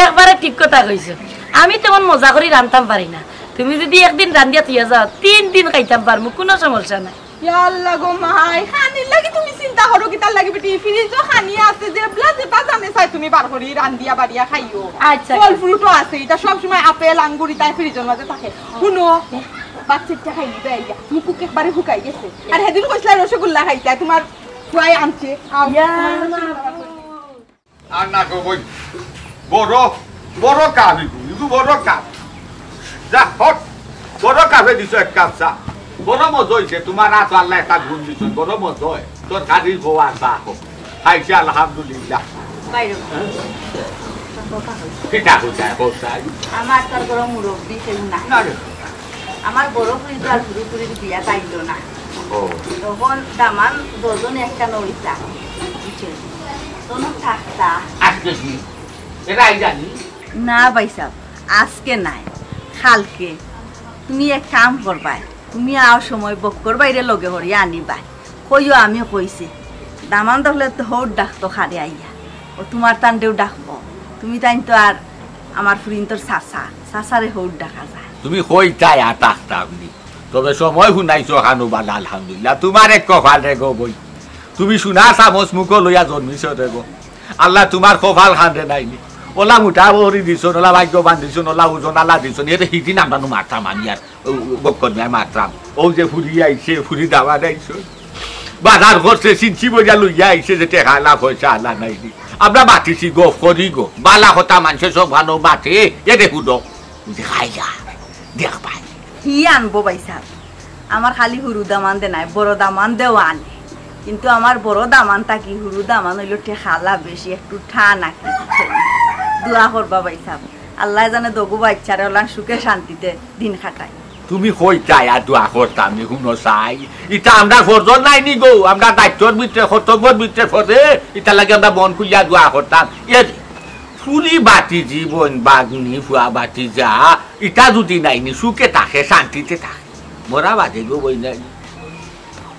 একবারে ঠিক কথা কইছো আমি তেমন মজা করি রান্তাম পারি না তুমি যদি একদিন রান্দিয়া তুইয়া যাও 3 দিন খাইতাম পারমু কোনো সমস্যা নাই ইয়াল্লা গো মাই খানির লাগি তুমি চিন্তা করো কি তার লাগি বেটি ফ্রিজও খানি আছে যে ব্লাজে বাজানে চাই তুমি বার করি রান্দিয়া বাড়িয়া খাইও আচ্ছা ফল ফ্রুটও আছে এটা সব সময় আপেল আঙ্গুর তাই ফ্রিজের মাঝে থাকে শুনো বাচ্চাটা খাই দিবে আইয়া মুকুক একবারে হুকাই গেছে আর সেদিন কইছলা রসগোল্লা খাইতে তোমার খুয়াই আনছে আর না গো বই বড় বড় কাজ ইগু বড় কাজ যা হট বড় কাজে দিছো এক কাজ চা বড় মজা হইছে তোমার হাত আল্লাহ একটা গুণ দিছো বড় মজা হয় তোর কাজের গোয়া চা হোক খাইছে আলহামদুলিল্লাহ বাইরে পিঠা কোথায় কোথায় আমার তার বড় মুরব্বী কেউ না না রে আমার বড় পুরি আর পুরি বিয়া তাইলো না ও তখন দামান দুজন একটা নড়িতা বুঝছেন তখন থাকতা আজকে কি এরাই জানি না ভাই সাহেব আজকে নাই কালকে তুমি এক কাম করবাই তুমি আর সময় বক্কর বাইরে লগে হরিয়া আনিবাই কইও আমি কইছি দামান তাহলে তো হৌর ডাকতো খারে আইয়া ও তোমার তান্ডেও ডাকবো তুমি তাই তো আর আমার ফুরিন তোর চাচারে হৌর ডাকা যায় তুমি কইতাই আতাকতামনি তবে সময় শুনাইছো হানুবান আলহামদুলিল্লাহ তোমার এক কপাল রে গো বই তুমি শুনা চামচ মুখ লইয়া জন্মিছ রে গো আল্লাহ তোমার কপাল খান রে নাইনি ওলা মুঠা ভরি দিছ ওলা ভাগ্যবান দিছ ওলা ওজন আল্লাহ দিছ এটা সিদিন আমরা মারতাম আমি আর বক্কর মেয়ে মারতাম ও যে ফুরি আইছে ফুরি দাওয়া দেয়ছো বাজার করছে চিনছি বইয়া লইয়া আইছে যে টেকা লাভ হয়েছে আল্লাহ নাইনি আমরা মাতিছি গফ করি গো বালা কথা মানুষে সব ভালো মাতে এ দেখু খাইয়া দেখ ভাই কি আনবো ভাই সাহেব আমার খালি হুরু দামান দে নাই বড় দামান দেও আনে কিন্তু আমার বড় দামানটা কি হুরু দামান হইল ঠেকালা বেশি একটু ঠা নাকি দোয়া করবা ভাই সাহেব আল্লাহ জানে দগু বাচ্চারে ওলা সুখে শান্তিতে দিন খাটাই তুমি কইতাই আর দোয়া করতাম নি শুনো চাই ইটা আমরা ফরজন নাই নি গো আমরা দায়িত্বর ভিতরে কর্তব্যর ভিতরে ফরে ইটা লাগে আমরা মন খুলিয়া দোয়া করতাম এর ফুলি বাতি জীবন বাগনি ফুয়া বাতি যা ইটা যদি নাইনি সুখে থাকে শান্তিতে থাকে মরা বাদে গো বই নাই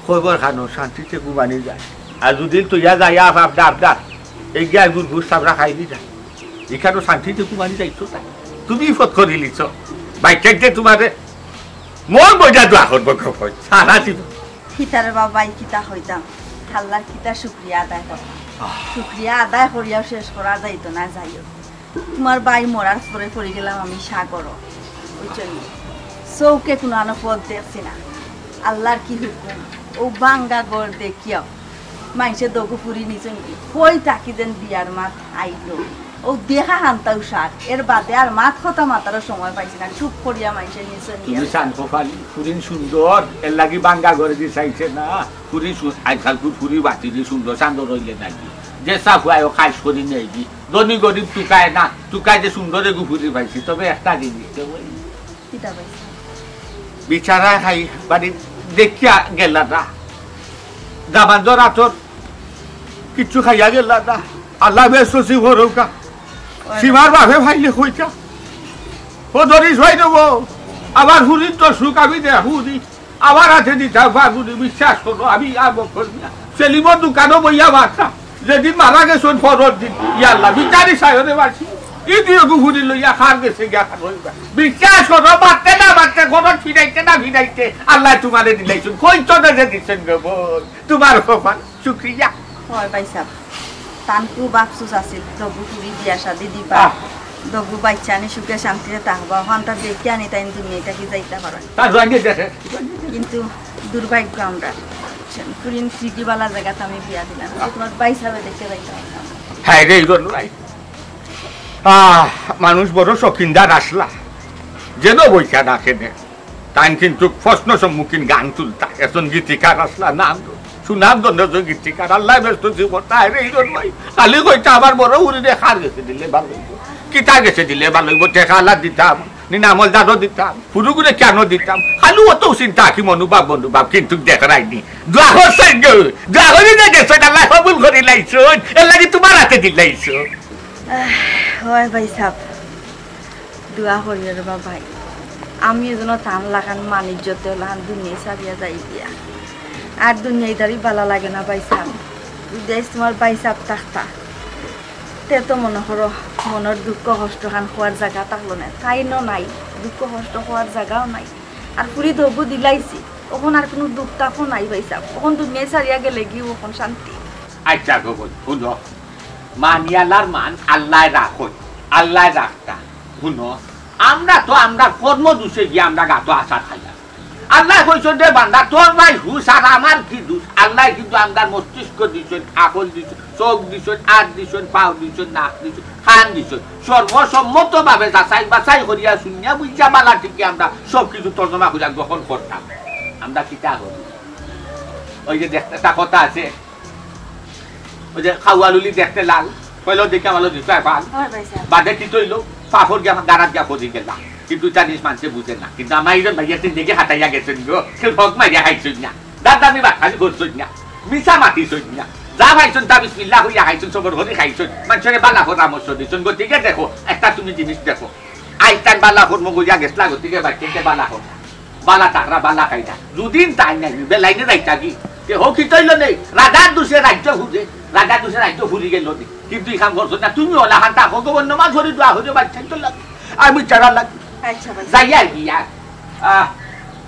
খবর খানো শান্তিতে ঘুমানি যায় আর যদি তুইয়া যায় আপনার আপনার এই গিয়া ঘুষ সাবরা খাই দি যায় এখানে শান্তিতে ঘুমানি যাইছো তাই তুমি ফট করে লিছ বাইক তোমারে মন বইটা দোয়া করবো সারা জীবন কিতারে বাবাই কিতা হইতাম আল্লাহর কিতা শুক্রিয়া আদায় করতাম শুক্রিয়া আদায় করিয়াও শেষ করা যাইতো না যাইও তোমার বাই মরার পরে পড়ে গেলাম আমি সাগর ওই জন্য চৌকে কোনো আনো পথ দেখছি না আল্লাহর কি হুকুম ও বাঙ্গা গড় দেখিয়াও মানুষের দগু ফুরি নিচে কই তাকি দেন বিয়ার মাত আইলো ও দেখা হান্তাও সার এর বাদে আর মাত কথা মাতারও সময় পাইছি না চুপ করিয়া মানুষের নিচে তুমি শান্ত ফালি ফুরিন সুন্দর এর লাগি বাঙ্গা করে দি চাইছে না ফুরি আজকাল ফুরি বাতি দি সুন্দর শান্ত রইলে নাকি যে সাফুয়ায় খাইস করি নেই কি ধনী গরিব টুকায় না টুকায় যে সুন্দর এগু ফুরি পাইছি তবে একটা জিনিস বিচারা খাই বাড়ি দেখিয়া গেলা না দামাঞ্জর আতর কিচ্ছু খাইয়া গেলা না আল্লাহ বেশ ভরৌকা সীমার বাপে ভাইলে কইতা ও ধরিস ভাই দেবো আবার হুরির তো সুখ আমি দেখুনি আবার হাতে দিতাম বাগুনি বিশ্বাস করো আমি আর করবি না সেলিমর দোকানও বইয়া বাচ্চা যেদিন মারা গেছেন পরের দিন ইয়াল্লা বিচারি সায়নে বাড়ছি ই তুই ঘুরি লইয়া খার গেছে গিয়া খার হইবা বিশ্বাস করো বাড়তে না বাড়তে ঘর ফিরাইতে না ফিরাইতে আল্লাহ তোমারে দিলাইছুন কই চলে যে দিচ্ছেন গো বোন তোমার কপাল শুক্রিয়া হয় ভাই সাহেব তানকু বাপসুস আছিল দগু পুরি বিয়া শাদি দিবা দগু বাচ্চা আনি সুখে শান্তিতে থাকবা ওখানটা দেখে আনি তাই দুনিয়াটা কি যাইতে পারে কিন্তু দুর্ভাগ্য আমরা পুরিন সিটিওয়ালা জায়গাতে আমি বিয়া দিলাম তোমার ভাই সাহেব দেখে যাইতে পারতাম হ্যাঁ রে ভাই মানুষ বড় শৌখিনদার আসলা যেন বইসা ডাকে নে তাই কিন্তু প্রশ্ন সম্মুখীন গান তুলতা এখন গীতিকার আসলা নাম সুনাম দন্ড গীতিকার আল্লাহ ব্যস্ত জীবন তাই রে ভাই কালি কইটা আমার বড় উড়িরে খার গেছে দিলে ভালো হইব কিতা গেছে দিলে ভালো হইব টেকা আল্লাহ দিতাম নিনামল দাদও দিতাম ফুরুগুলো কেন দিতাম খালু অত চিন্তা কি মনোভাব কিন্তু দেখাইনি আল্লাহ কবুল করে লাইছ এর লাগি তোমার হাতে দিলাইছ হয় ভাই সাহেব দোয়া করি রে ভাই আমি যেন টান লাগান মানিজ্যতে লাগান দুনিয়া সারিয়া যাই দিয়া আর দুনিয়াদারি ভালো লাগে না ভাই সাহেব দেশ তোমার ভাই সাহেব থাকতা তে তো মনে করো মনের দুঃখ কষ্ট খান খোয়ার জায়গা থাকলো না তাই নাই দুঃখ কষ্ট খোয়ার জায়গাও নাই আর পুরি দবু দিলাইছি ওখান আর কোনো দুঃখ তাপও নাই ভাই সাহেব ওখান দুনিয়া সারিয়া গেলে গিয়ে ওখান শান্তি আচ্ছা গো শুনো মানিয়ালার মান আল্লাহ রাখো আল্লাহ রাখতা শুনো আমরা তো আমরা কর্ম দোষে গিয়ে আমরা গাতো আশা খাইলাম আল্লাহ কইছেন রে বান্দা তোর ভাই হুশ আর আমার কি দোষ আল্লাহ কিন্তু আমরা মস্তিষ্ক দিছেন আকল দিছেন চোখ দিছেন হাত দিছেন পাও দিছেন নাক দিছেন কান দিছেন সর্বসম্মত ভাবে যাচাই বাছাই করিয়া শুনিয়া বুঝা মালা থেকে আমরা সব কিছু তর্জমা করিয়া গ্রহণ করতাম আমরা কিতা করি ওই যে দেখতে একটা কথা আছে ওই যে খাওয়ালুলি দেখতে লাল কইলো দেখে আমার দিতে পাল বাদে কি তৈল পাপড় গিয়ে আমার গাড়াত গিয়া পড়ে গেলাম কিন্তু জানিস মানুষে বুঝে না কিন্তু আমার একজন ভাইয়া দেখে হাঁটাইয়া গেছেন গো সে ভোগ মারিয়া খাইছেন না দাদা আমি বাখালি করছেন না মিশা মাতিছেন না যা খাইছেন তা বিসমিল্লাহ হইয়া খাইছেন সবর ঘরে খাইছেন মানুষের বালা পরামর্শ দিচ্ছেন গতিকে দেখো একটা তুমি জিনিস দেখো আইটার বালা হর মগুয়া গেছলা গতিকে বাচ্চাকে বালা হর বালা টাকরা বালা খাইটা দুদিন তাই নাই বেলাইনে রাইতা কি কে হোক কি তৈল নেই রাজার দুষে রাজ্য ঘুরে রাজার দুষে রাজ্য ঘুরি গেল কিন্তু এই কাম করছো না তুমি ওলা হান্তা ভগবান নমা ধরে দোয়া হয়ে বাচ্চাই তো লাগে আমি চারা লাগে যাইয়া গিয়া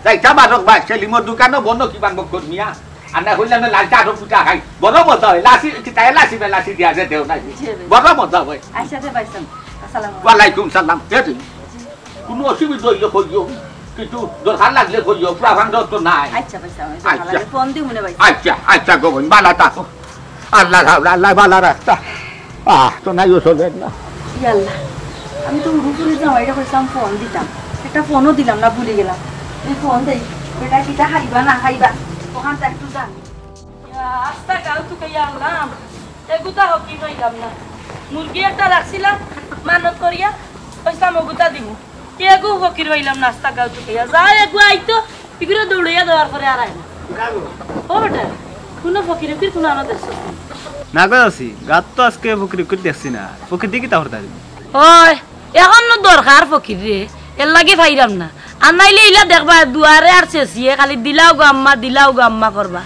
যাইতা বারক বা সেলিমর দোকানও বন্ধ কি বানব কর্মিয়া আনা হইলে না লালটা আরো ফুটা খাই বড় মজা হয় লাসি তাই লাসি বেলাসি দিয়া যে দেও নাই বড় মজা হয় আচ্ছা ভাইসান আসসালামু ওয়ালাইকুম সালাম কোনো অসুবিধা হইলে কইও কিন্তু দরকার লাগলে কইও প্রাভান তো নাই আচ্ছা ভাইসান ফোন দিও মনে ভাই আচ্ছা গোবিন্দ বালা থাকো আল্লাহ আল্লাহ বালা রাখতা তো নাই চলে না আল্লাহ আমি তো ঘুরে যাও এটা কইসাম ফোন দিতাম একটা ফোনও দিলাম না ভুলে গেলাম এই ফোন দেই বেটা কিটা খাইবা না খাইবা ওখান থেকে একটু জানি আস্তা গাও তো কইয়া আনলাম এগুতা হকি কইলাম না মুরগি একটা রাখছিলাম মানত করিয়া পয়সা মগুতা দিমু এগু ফকির হইলাম নাস্তা গাও তো কইয়া যা এগু আইতো ইগুলো দৌড়াইয়া দেওয়ার পরে আর আয় না ও বেটা কোনো ফকির কোনো আনো দেখছো না গেছি গাত তো আজকে ফকির দেখছি না ফকির দিয়ে কি তা হরতা ওই এখন দরকার ফকির রে এর লাগি ফাইরাম না আনাইলে ইলা দেখবা দুয়ারে আর চেঁচিয়ে খালি দিলাও গাম্মা করবা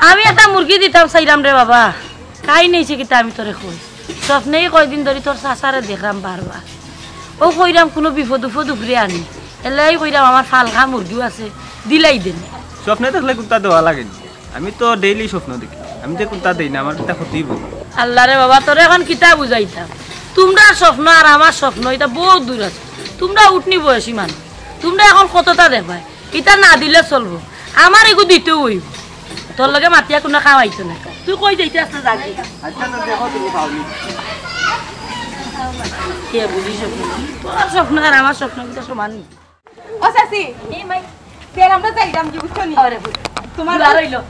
আমি একটা মুরগি দিতাম চাইলাম রে বাবা খাই নেইছে কিতা আমি তোরে কই স্বপ্নেই কয়দিন ধরে তোর চাচারে দেখলাম বারবার ও কইরাম কোনো বিপদ উফরে আনি এলাই কইরাম আমার ফালখা মুরগিও আছে দিলাই দেন স্বপ্নে দেখলে কুত্তা দেওয়া লাগে নি? আমি তো ডেইলি স্বপ্ন দেখি, আমি তো কুত্তা দেই না, আমার কুত্তা ক্ষতি বলি। আল্লাহ রে বাবা, তোর এখন কিতা বুঝাইতাম? তোমরা স্বপ্ন আর আমার স্বপ্ন এটা বহুত দূর আছে। তোমরা উঠনি বয়সী মানুষ, তোমরা এখন কতটা দেখবাই, এটা না দিলে চলবো। আমার এগু দিতেও হইব। তোর লগে মাতিয়া কোনো খাওয়াইতো না, তুই কই যাইতে আসতে যাবি? আচ্ছা তো দেখো তুমি পাওনি। কে বুঝি স্বপ্ন? তোর স্বপ্ন আর আমার স্বপ্ন কিন্তু সমান। ও চাচি, এই মাই ফের আমরা যাইতাম কি বুঝছো নি? আরে তোমার আর হইলো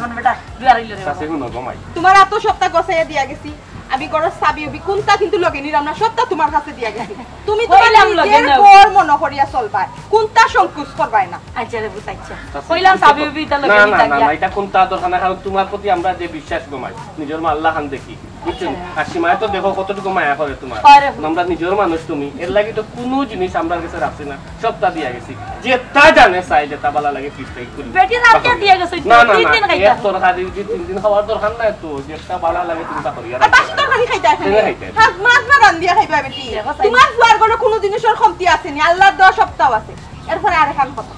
মানে বেটা দুই আর হইলো রে বাবা। তোমার এত সপ্তাহ গছাইয়া দিয়া গেছি, আমি গরর চাবি উবি কোনটা কিন্তু লগে নিলাম না, সবটা তোমার কাছে দিয়া গেছি। তুমি তোমার কইলাম লগে নিজের নাও। বর মনে করিয়া চলবা, কোনটা সংকোচ করবাই না। আচ্ছা রে বুঝ, আচ্ছা কইলাম সাবি উবি তা লগে না নিতা না গিয়া। না, এটা কোনটা দরকার না, কারণ তোমার প্রতি আমরা যে বিশ্বাস গমাই নিজের মা আল্লাহ খান দেখি, বুঝছেন? আর সীমায় তো দেখো কতটুকু মায়া করে তোমার। আরে আমরা নিজের মানুষ, তুমি এর লাগি তো কোনো জিনিস আমরা কাছে রাখছি না, সবটা দিয়া গেছি। যেটা জানে চাই যেটা ভালো লাগে পিস্তাই করি। বেটি রাতে দিয়ে গেছে না না তিন দিন না, খাইতা। এক তরকারি যদি 3 দিন খাওয়ার দরকার নাই তো, যেটা ভালো লাগে তুমি তা করি। আর বাসি তরকারি খাইতে আসেনি, টেনে খাইতে। হাত মাছ না রান্ধিয়া খাইবা বেটি। দেখো চাই। তোমার ফুয়ার ঘরে কোনো জিনিসের কমতি আসেনি, আল্লাহর দেওয়া সপ্তাহ আছে। এরপরে আরেকখান কথা,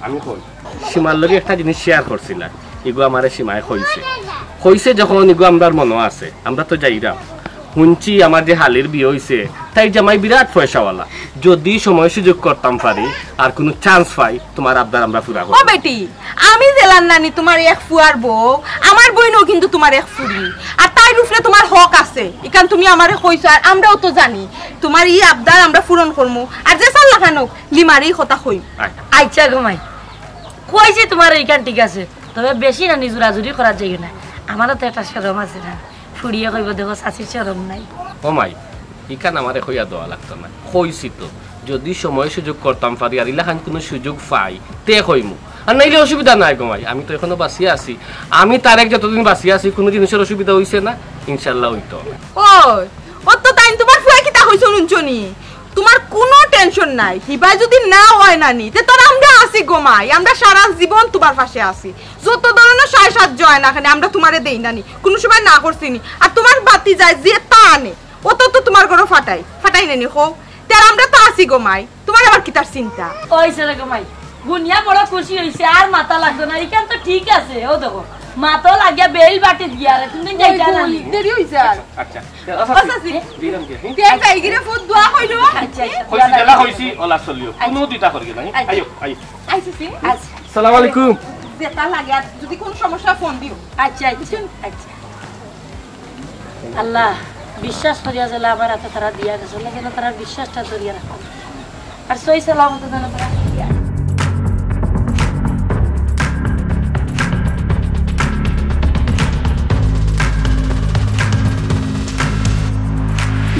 আমি কই সীমার লগে একটা জিনিস শেয়ার করছিলাম, এগো আমারে সীমায় কইছে যখন এগো আমরার মনে আছে, আমরা তো যাইরা শুনছি আমার যে হালের বিয়ে হইছে তাই জামাই বিরাট পয়সাওয়ালা, যদি সময় সুযোগ করতাম পারি আর কোনো চান্স পাই তোমার আবদার আমরা পুরা ও করব। বেটি, আমি জেলার নানি তোমার এক ফুয়ার বউ, আমার বইনও কিন্তু তোমার এক ফুরি, আর তাই রূপে তোমার হক আছে। এখান তুমি আমারে কইছো আর আমরাও তো জানি তোমার ই আবদার আমরা পূরণ করবো। আর যে সাল লাগানো লিমারি কথা কই। আচ্ছা ঘুমাই কইছি তোমার এইখান ঠিক আছে, তবে বেশি না নিজুরাজুরি করার যাই না। আমারও তো একটা শরম আছে না, ফুড়িয়ে কইব দেখো চাচির শরম নাই। ও মাই ইকান আমারে কইয়া দেওয়া লাগতো না, কইছি তো যদি সময় সুযোগ করতাম পারি আর ইলাখান কোনো সুযোগ পাই তে কইমু, আর নাইলে অসুবিধা নাই গমাই। আমি তো এখনো বাঁচিয়ে আছি, আমি তার এক যতদিন বাঁচিয়ে আছি কোনো জিনিসের অসুবিধা হইছে না, ইনশাল্লাহ হইতো। ওই ও তো তাই তোমার ফুয়া কিতা কইছো নুনচনি, তোমার কোনো টেনশন নাই। হিবাই যদি না হয় নানি তে তোর আমরা আছি গোমাই, আমরা সারা জীবন তোমার পাশে আছি। যত ধরনের সায় সাহায্য হয় না এখানে আমরা তোমারে দেই নানি, কোনো সময় না করছিনি। আর তোমার বাতি যায় যে তা আনে ও তো তোমার ঘরে ফাটাই নানি হো, তার আমরা তো আছি গোমাই, তোমার আবার কি তার চিন্তা? ওইছে রে ঘুমাই, গুনিয়া বড় খুশি হইছে আর মাথা লাগতো না। এইখান তো ঠিক আছে, ও দেখো মাথা লাগিয়া বেল বাটি দিয়া রে, তুমি যাইতা না দেরি হইছে আর। আচ্ছা আচ্ছা দিলাম কি তে যাইগিরে ফুট দোয়া কইলো। আচ্ছা কইছি জেলা হইছি ওলা চলিও কোনো দিতা করি না। আইও আইও, আইছিছি আচ্ছা আসসালামু আলাইকুম। যেটা লাগে আর যদি কোনো সমস্যা ফোন দিও। আচ্ছা আচ্ছা আচ্ছা। আল্লাহ বিশ্বাস করিয়া যারা আমার হাতে তারা দিয়া গেছে, যেন তারা বিশ্বাসটা ধরিয়া রাখো আর সই সালামত যেন তারা দিয়া।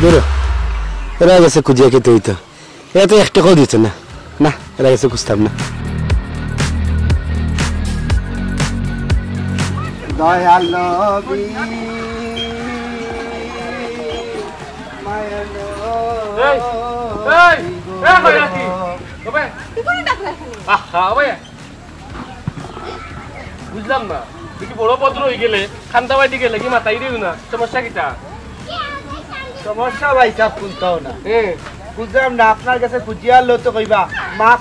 ধরো এরা গেছে খুঁজিয়া খেতে হইতো, এরা তো এক টাকাও দিচ্ছে না। না এরা গেছে খুঁজতাম না। দয়াল নবী মায়ালো এই কইরা কি ওবে কি করে ডাকলা এখানে? আহা ওবে বুঝলাম না, দেখি বড় পত্র হয়ে গেলে খান্তা বাইতে গেলে কি মাথায় দিও না, সমস্যা কিটা? সমস্যা ভাই সাহেব খুঁজতাও না, হ্যাঁ বুঝলাম না। আপনার কাছে খুঁজিয়া লো তো কইবা মাফ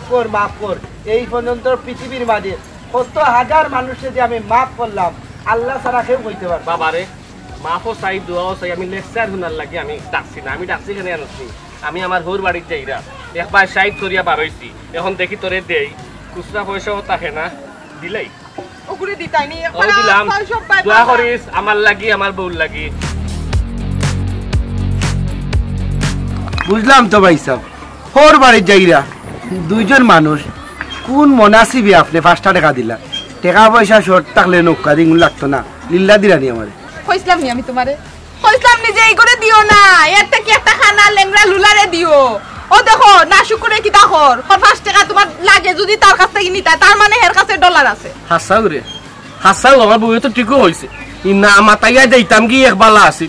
কর। এই পর্যন্ত পৃথিবীর মাঝে কত হাজার মানুষের যে আমি মাফ করলাম, আল্লাহ ছাড়া কেউ কইতে পারবে। বাবারে মাফও চাই দোয়াও চাই, আমি লেকচার শোনার লাগে আমি ডাকছি না। আমি ডাকছি কেন আনছি, আমি আমার হোর বাড়ির যাইরা একবার সাইড করিয়া বারইছি, এখন দেখি তোরে দেই খুচরা পয়সাও থাকে না, দিলাই ওগুলো দিতাই নি ও দিলাম। দোয়া করিস আমার লাগি আমার বউর লাগি। বুঝলাম তো ভাই সাহেব, হোর বাড়ির যাইরা দুইজন মানুষ কোন মনাসিবে আপনি 5টা টাকা দিলা, টাকা পয়সা শর্ট থাকলে নৌকা দিন লাগতো না, লিল্লা দিলানি আমারে। কইছিলাম নি আমি তোমারে, কইছিলাম নি যে এই করে দিও না, এরটা কি একটা খানা লেংরা লুলারে দিও। ও দেখো না শুকুরে কি তাহর 5 টাকা তোমার লাগে, যদি তার কাছ থেকে নিতা তার মানে এর কাছে ডলার আছে। হাসাও রে হাসাও, আমার বউ তো ঠিকও হয়েছে, না মাতাইয়া যাইতাম কি একবালা আছি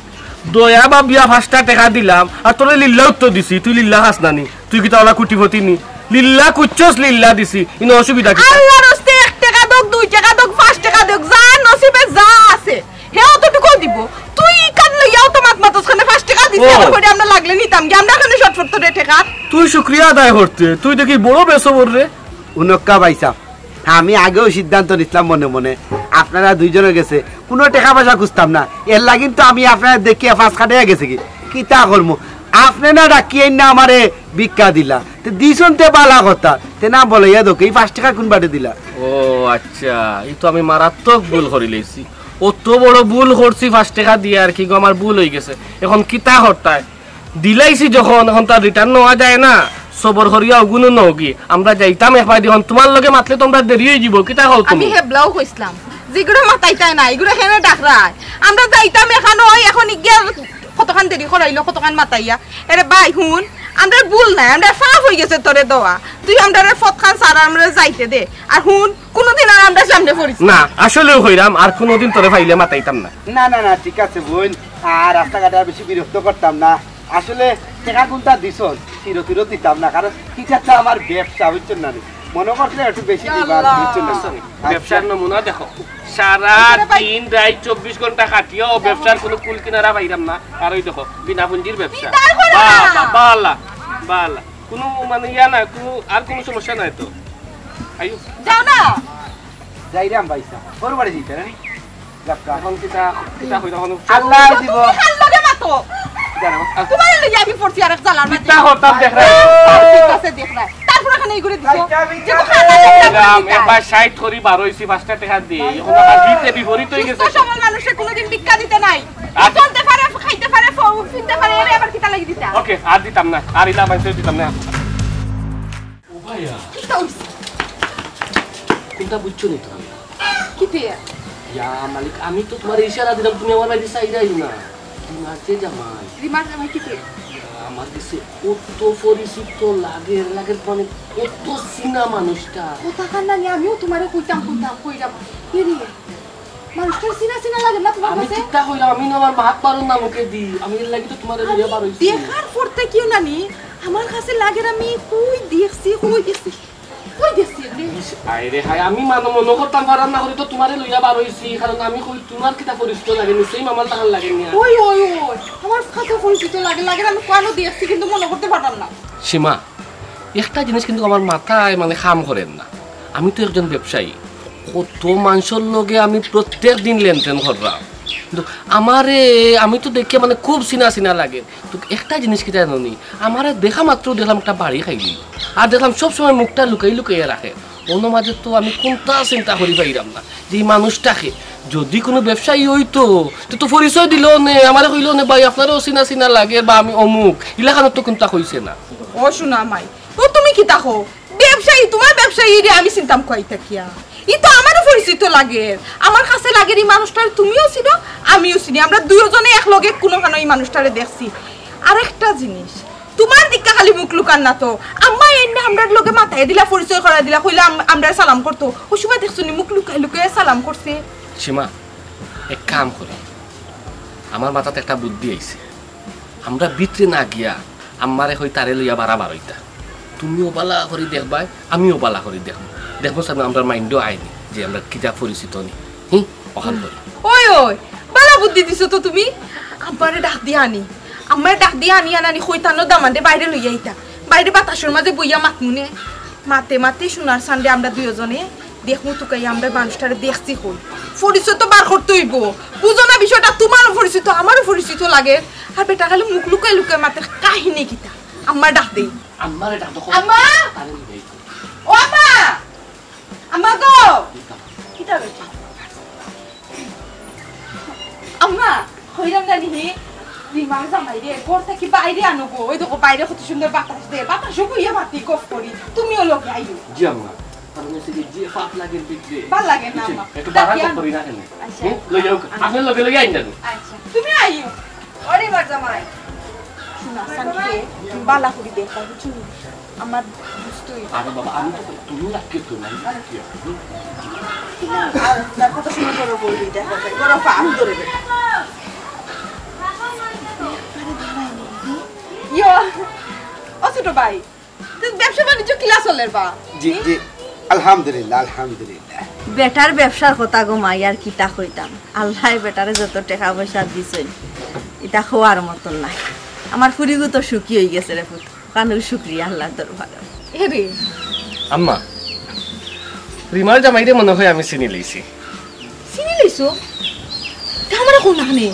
দয়া বা বিয়া 5টা টাকা দিলাম আর তোরে লিল্লা উত্তর দিছি, তুই লিল্লা হাস নানি, তুই কি তাহলে কুটিপতি নি লিল্লা কুচ্ছস লিল্লা দিছি, ইনো অসুবিধা কি? আল্লাহর রাস্তে 1 টাকা দক 2 টাকা দক 5 টাকা দক যা নসিবে যা আছে হে অতটুকু দিব। তুই কান লইয়াও তো মাতমাতখানে 5 টাকা দিছি, আর কইরা আমরা লাগলে নিতাম কি আমরা এখানে 70 টাকা। তুই শুকরিয়া আদায় করতে, তুই দেখি বড় বেসবর রে। উনক্কা ভাই সাহেব আমি আগেও সিদ্ধান্ত নিলাম মনে মনে আপনারা দুইজনে গেছে কোনো টাকা পয়সা খুঁজতাম না এর লাগিন তো আমি আপনারা দেখিয়া ফাঁস কাটিয়া গেছে কি তা করবো আপনি না ডাকিয়ে না আমারে ভিক্ষা দিলা তো দিছন তে বালা কথা তে না বলে দোকে এই 5 টাকা কোন বাটে দিলা ও আচ্ছা এই তো আমি মারাত্মক ভুল করে লইছি অত বড় ভুল করছি 5 টাকা দিয়ে আর কি গো আমার ভুল হয়ে গেছে এখন কিতা হরতায় দিলাইছি যখন এখন তার রিটার্ন নেওয়া যায় না সবর হরিয়া গুণ নগি আমরা যাইতাম একবার দিখন তোমার লগে মাতলে তোমরা দেরি হয়ে যাব কিতা হল তুমি আমি হেবলাও কইছিলাম যেগুলো মাতাইতাই না এগুলো হেনে ডাকরায় আমরা যাইতাম এখানে এখন গিয়া কতখান দেরি করাইলো কতখান মাতাইয়া এরে ভাই হুন আমরা ভুল নাই আমরা সাফ হয়ে গেছে তোরে দেওয়া তুই আমরা ফতখান সারা আমরা যাইতে দে আর হুন কোনদিন আর আমরা সামনে পড়িস না আসলেও হইরাম আর কোনদিন তোরে পাইলে মাতাইতাম না না না না ঠিক আছে বোন আর রাস্তাঘাটে আর বেশি বিরক্ত করতাম না আসলে টাকা কোনটা দিছন চির দিতাম না কারণ কিটা আমার ব্যবসা বুঝছেন না মনে করছে একটু বেশি দিবা বুঝছেন না ব্যবসার নমুনা দেখো সারা দিন রাত 24 ঘন্টা কাটিও ব্যবসার কোনো কুল কিনারা পাইরাম না আর ওই দেখো বিনা পুঁজির ব্যবসা বাবা বালা বালা কোনো মানে ইয়া না কোনো আর কোনো সমস্যা নাই তো আইও যাও না যাইরাম ভাইসা পরবারে দিতে না এখন কিটা হই তখন আল্লাহ দিব লগে মাতো তোমার লগে আমি পড়ছি আর চালার মধ্যে কিটা হতাম দেখ রে ঠিক আছে দেখ রে তারপর এখানে এই করে দিছো যে তো রাম একবার 60 করি 12 হইছি 5 টাকা দিয়ে এখন আবার দিতে বিপরীত হয়ে গেছে সবার মানুষে কোনোদিন ভিক্ষা দিতে নাই চলতে পারে খাইতে পারে ফিরতে পারে এর আবার কিটা লাগি দিতা ওকে আর দিতাম না আর ইলা মাইছে দিতাম না ও ভাইয়া কোনটা বুঝছো নি তুমি কিতে ইয়া মালিক আমি তো তোমার ইশারা দিলাম তুমি আমার বাড়ি সাইডাই না মাঝে জামাই রিমার জামাই কিতে আমার কাছে কত পরিচিত লাগে মানে কত সিনা মানুষটা কথা কান্না নি আমিও তোমারে কইতাম কইরাম কি রে মানুষটার সিনা লাগে না তোমার আমি কাছে চিন্তা কইলাম আমি না আমার ভাত পারো না মুখে দি আমি এর লাগি তো তোমার লিয়া বার হইছি দেখার পরতে কিউ নানি আমার কাছে লাগে আমি কই দেখছি কই দেখছি আরে হাই আমি মনে করতাম পারাম না করি তো তোমারে লইয়া বার হইছি কারণ আমি কই তোমার কিটা পরিচিত লাগে নিশ্চয়ই মামার টাকা লাগে না ওই আমার কাছে পরিচিত লাগে আমি কেন দেখছি কিন্তু মনে করতে পারতাম না সীমা একটা জিনিস কিন্তু আমার মাথায় মানে কাম করেন না আমি তো একজন ব্যবসায়ী কত মানুষের লগে আমি প্রত্যেক দিন লেনদেন করলাম কিন্তু আমারে আমি তো দেখে মানে খুব চিনা লাগে তো একটা জিনিস কি জানো নি আমারে দেখা মাত্র দেখলাম একটা বাড়ি খাইলি আর দেখলাম সবসময় মুখটা লুকাই রাখে কোনো মাঝে তো আমি কোনটা চিন্তা করি পাইলাম না যে এই মানুষটাকে যদি কোনো ব্যবসায়ী হইতো তো পরিচয় দিল নে আমারে কইল নে ভাই আপনারও চিনা লাগে বা আমি অমুক ইলাকানত তো কোনটা কইছে না ও শোনা মাই ও তুমি কি তাকো ব্যবসায়ী তোমার ব্যবসায়ী রে আমি চিন্তাম কই থাকিয়া ই তো আমারও পরিচিত লাগে আমার কাছে লাগে এই মানুষটার তুমিও চিনো আমিও চিনি আমরা দুইজনে এক লগে কোনো কারণে এই মানুষটারে দেখছি আরেকটা জিনিস তোমার দিকে খালি মুখ লুকান না তো আম্মা এনে আমরার লগে মাথায় দিলা পরিচয় করা দিলা কইলা আমরা সালাম করতো ও সময় দেখছনি মুখ লুকায় সালাম করছে সীমা এক কাম করে আমার মাথাতে একটা বুদ্ধি আইছে আমরা ভিতরে না গিয়া আমারে হই তারে লইয়া বাড়াবার হইতা তুমিও বালা করে দেখবাই আমিও বালা করে দেখবো সামনে আমরা মাইন্ডও আইনি যে আমরা কিটা পরিচিত নি অহাল করি ওই বালা বুদ্ধি দিছো তো তুমি আমারে ডাক দিয়া আনি আমার ডাক দিয়া আনি কইতানো দামান্ডে বাইরে লইয়া আইতা বাইরে বাতাসের মাঝে বইয়া মাতমুনে মাতে সোনার সান্ডে আমরা দুইজনে দেখমু তোকে আমরা মানুষটারে দেখছি কই পরিচিত বার করতে হইব বুঝো না বিষয়টা তোমারও পরিচিত আমারও পরিচিত লাগে আর বেটা খালি মুখ লুকায় মাতে কাহিনী কিতা আমার ডাক দেই আমারে ডাক দাও আম্মা ও আম্মা গো কিতা বেটা আম্মা কইরাম জানি হে রিমার জামাই রে ঘর থেকে বাইরে আনো গো ওই দেখো বাইরে কত সুন্দর বাতাস দে বাতাসও বইয়া মাটি কফ করি তুমিও লোকে আইও জি আম্মা কারণ এসে যে ফাপ লাগে ভিতরে ভাল লাগে না আম্মা একটু বাড়া করি না কেন লইয়াও আপনি লগে আইন যাবেন আচ্ছা তুমি আইও ওরে মার জামাই শুনা সানকে তুমি বালা করি দেখা বুঝছো আমার বুঝতোই আরে বাবা আমি তো তুমি রাখকে তো না আর তার কত সুন্দর করে বলবি দেখা যায় গরম পাম ধরে বেটা ইয়ো ও ছোট ভাই তুই ব্যবসা বাণিজ্য কিলা চলের বা জি আলহামদুলিল্লাহ বেটার ব্যবসার কথা গো মাই আর কিতা কইতাম আল্লাহ বেটারে যত টাকা পয়সা দিছেন এটা খোয়ার মতন নাই আমার ফুরিগু তো সুখী হয়ে গেছে রে পুত কানুর শুকরিয়া আল্লাহর দরবারে এরে আম্মা রিমার জামাইরে মনে হয় আমি চিনি লইছি। চিনি লইছো আমার কোন নামে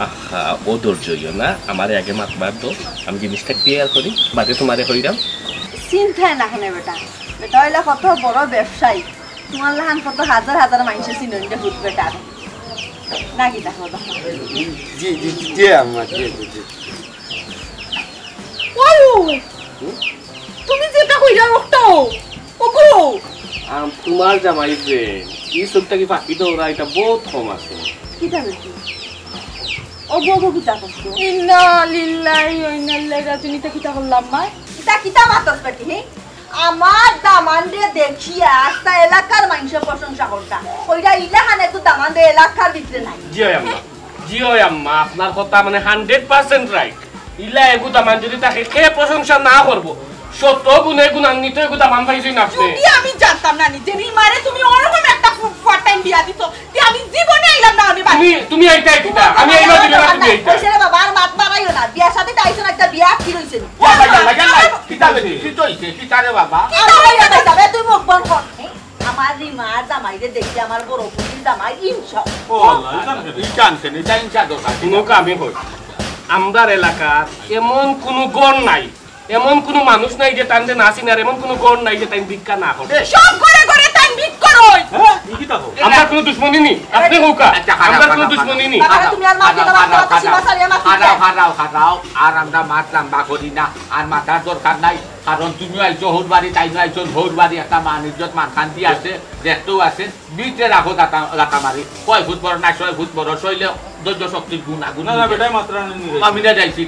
আহা ও ধৈর্য না, আমারে আগে মাতবার দো, আমি জিনিসটা ক্লিয়ার করি, বাদে তোমারে কইরাম। চিন্তায় না কেন বেটা, বেটা হইলে কত বড় ব্যবসায়ী, তোমার লাহান কত হাজার হাজার মানুষের চিনতে হুট বেটা নাকি দেখো জি জি জি আম্মা জি জি। তুমি যেটা কইরা ওটা ওগো তোমার জামাই যে এই সবটা কি ফাঁকি দৌড়া, এটা বহুত কম আছে। কিটা বেটি ও বউ কিটা করছো? ইন্না লিল্লাহি ওয়া ইন্না ইলাইহি রাজিউন। এটা কিটা করলাম মা? এটা কিটা মাতস বেটি? হে আমার দামানরে দেখিয়া আস্তা এলাকার মানুষের প্রশংসা করতা, ওইটা ইলাহানে তো দামান দে এলাকার ভিতরে নাই। জিও আম্মা আপনার কথা মানে 100% রাইট। ইলা এগুতা মান যদি তাকে কে প্রশংসা না করব, শত গুণে গুণান্বিত এগুতা মান পাইছই না আপনি। যদি আমি জানতাম না নিজে মারে তুমি ওরকম একটা ফার্ট টাইম বিয়া দিছো, তে আমি জীবনে আইলাম না। আমি তুমি এইটাই দিতা, আমি এইবা দিলাম না। তুমি এইটা কইছে রে বাবা আর মাত মারাইও না, বিয়ার সাথে তাইছো একটা বিয়া কি হইছে? কিতা বেটি কিতা হইছে কিতা রে বাবা? যাবে তুই মুখ বন্ধ কর। আমার রিমার জামাইরে দেখি আমার বড় পুতির জামাই ইনশা। ও আল্লাহ ইনশা এটা ইনশা দোকা কোনো কামই হই। আমরার এলাকার এমন কোনো গণ নাই, এমন কোনো মানুষ নাই যে তানতে নাসি না, এমন কোনো গণ নাই যে তাই ভিক্ষা না করে। সব করে করে তাই ভিক করই। হ্যাঁ ই কি তাকো আমরা কোনো দুশমনি নি, আপনি হোকা আমরা কোনো দুশমনি নি। বাবা তুমি আর মাকে দাও কথা সীমা সারিয়া মাকে খারাও আর আমরা মাছ রান্না করি না, আর মাথার দরকার নাই, কারণ তুমি আইছো হোর বাড়ি, তাই আইছো হোর বাড়ি, একটা মান ইজ্জত মান শান্তি আছে, দেখতেও আছে, বিটে রাখো লাতা মারি, 6 ফুট বড় না 6 ফুট বড় শৈলে ধৈর্য শক্তির গুণ আগুন না না বেটাই মাত্রা আমি না যাইছি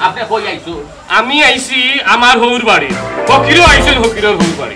আপনি কই আইছো? আমি আইছি আমার হৌর বাড়ি, ফকিরও আইছিল ফকিরের হৌর বাড়ি।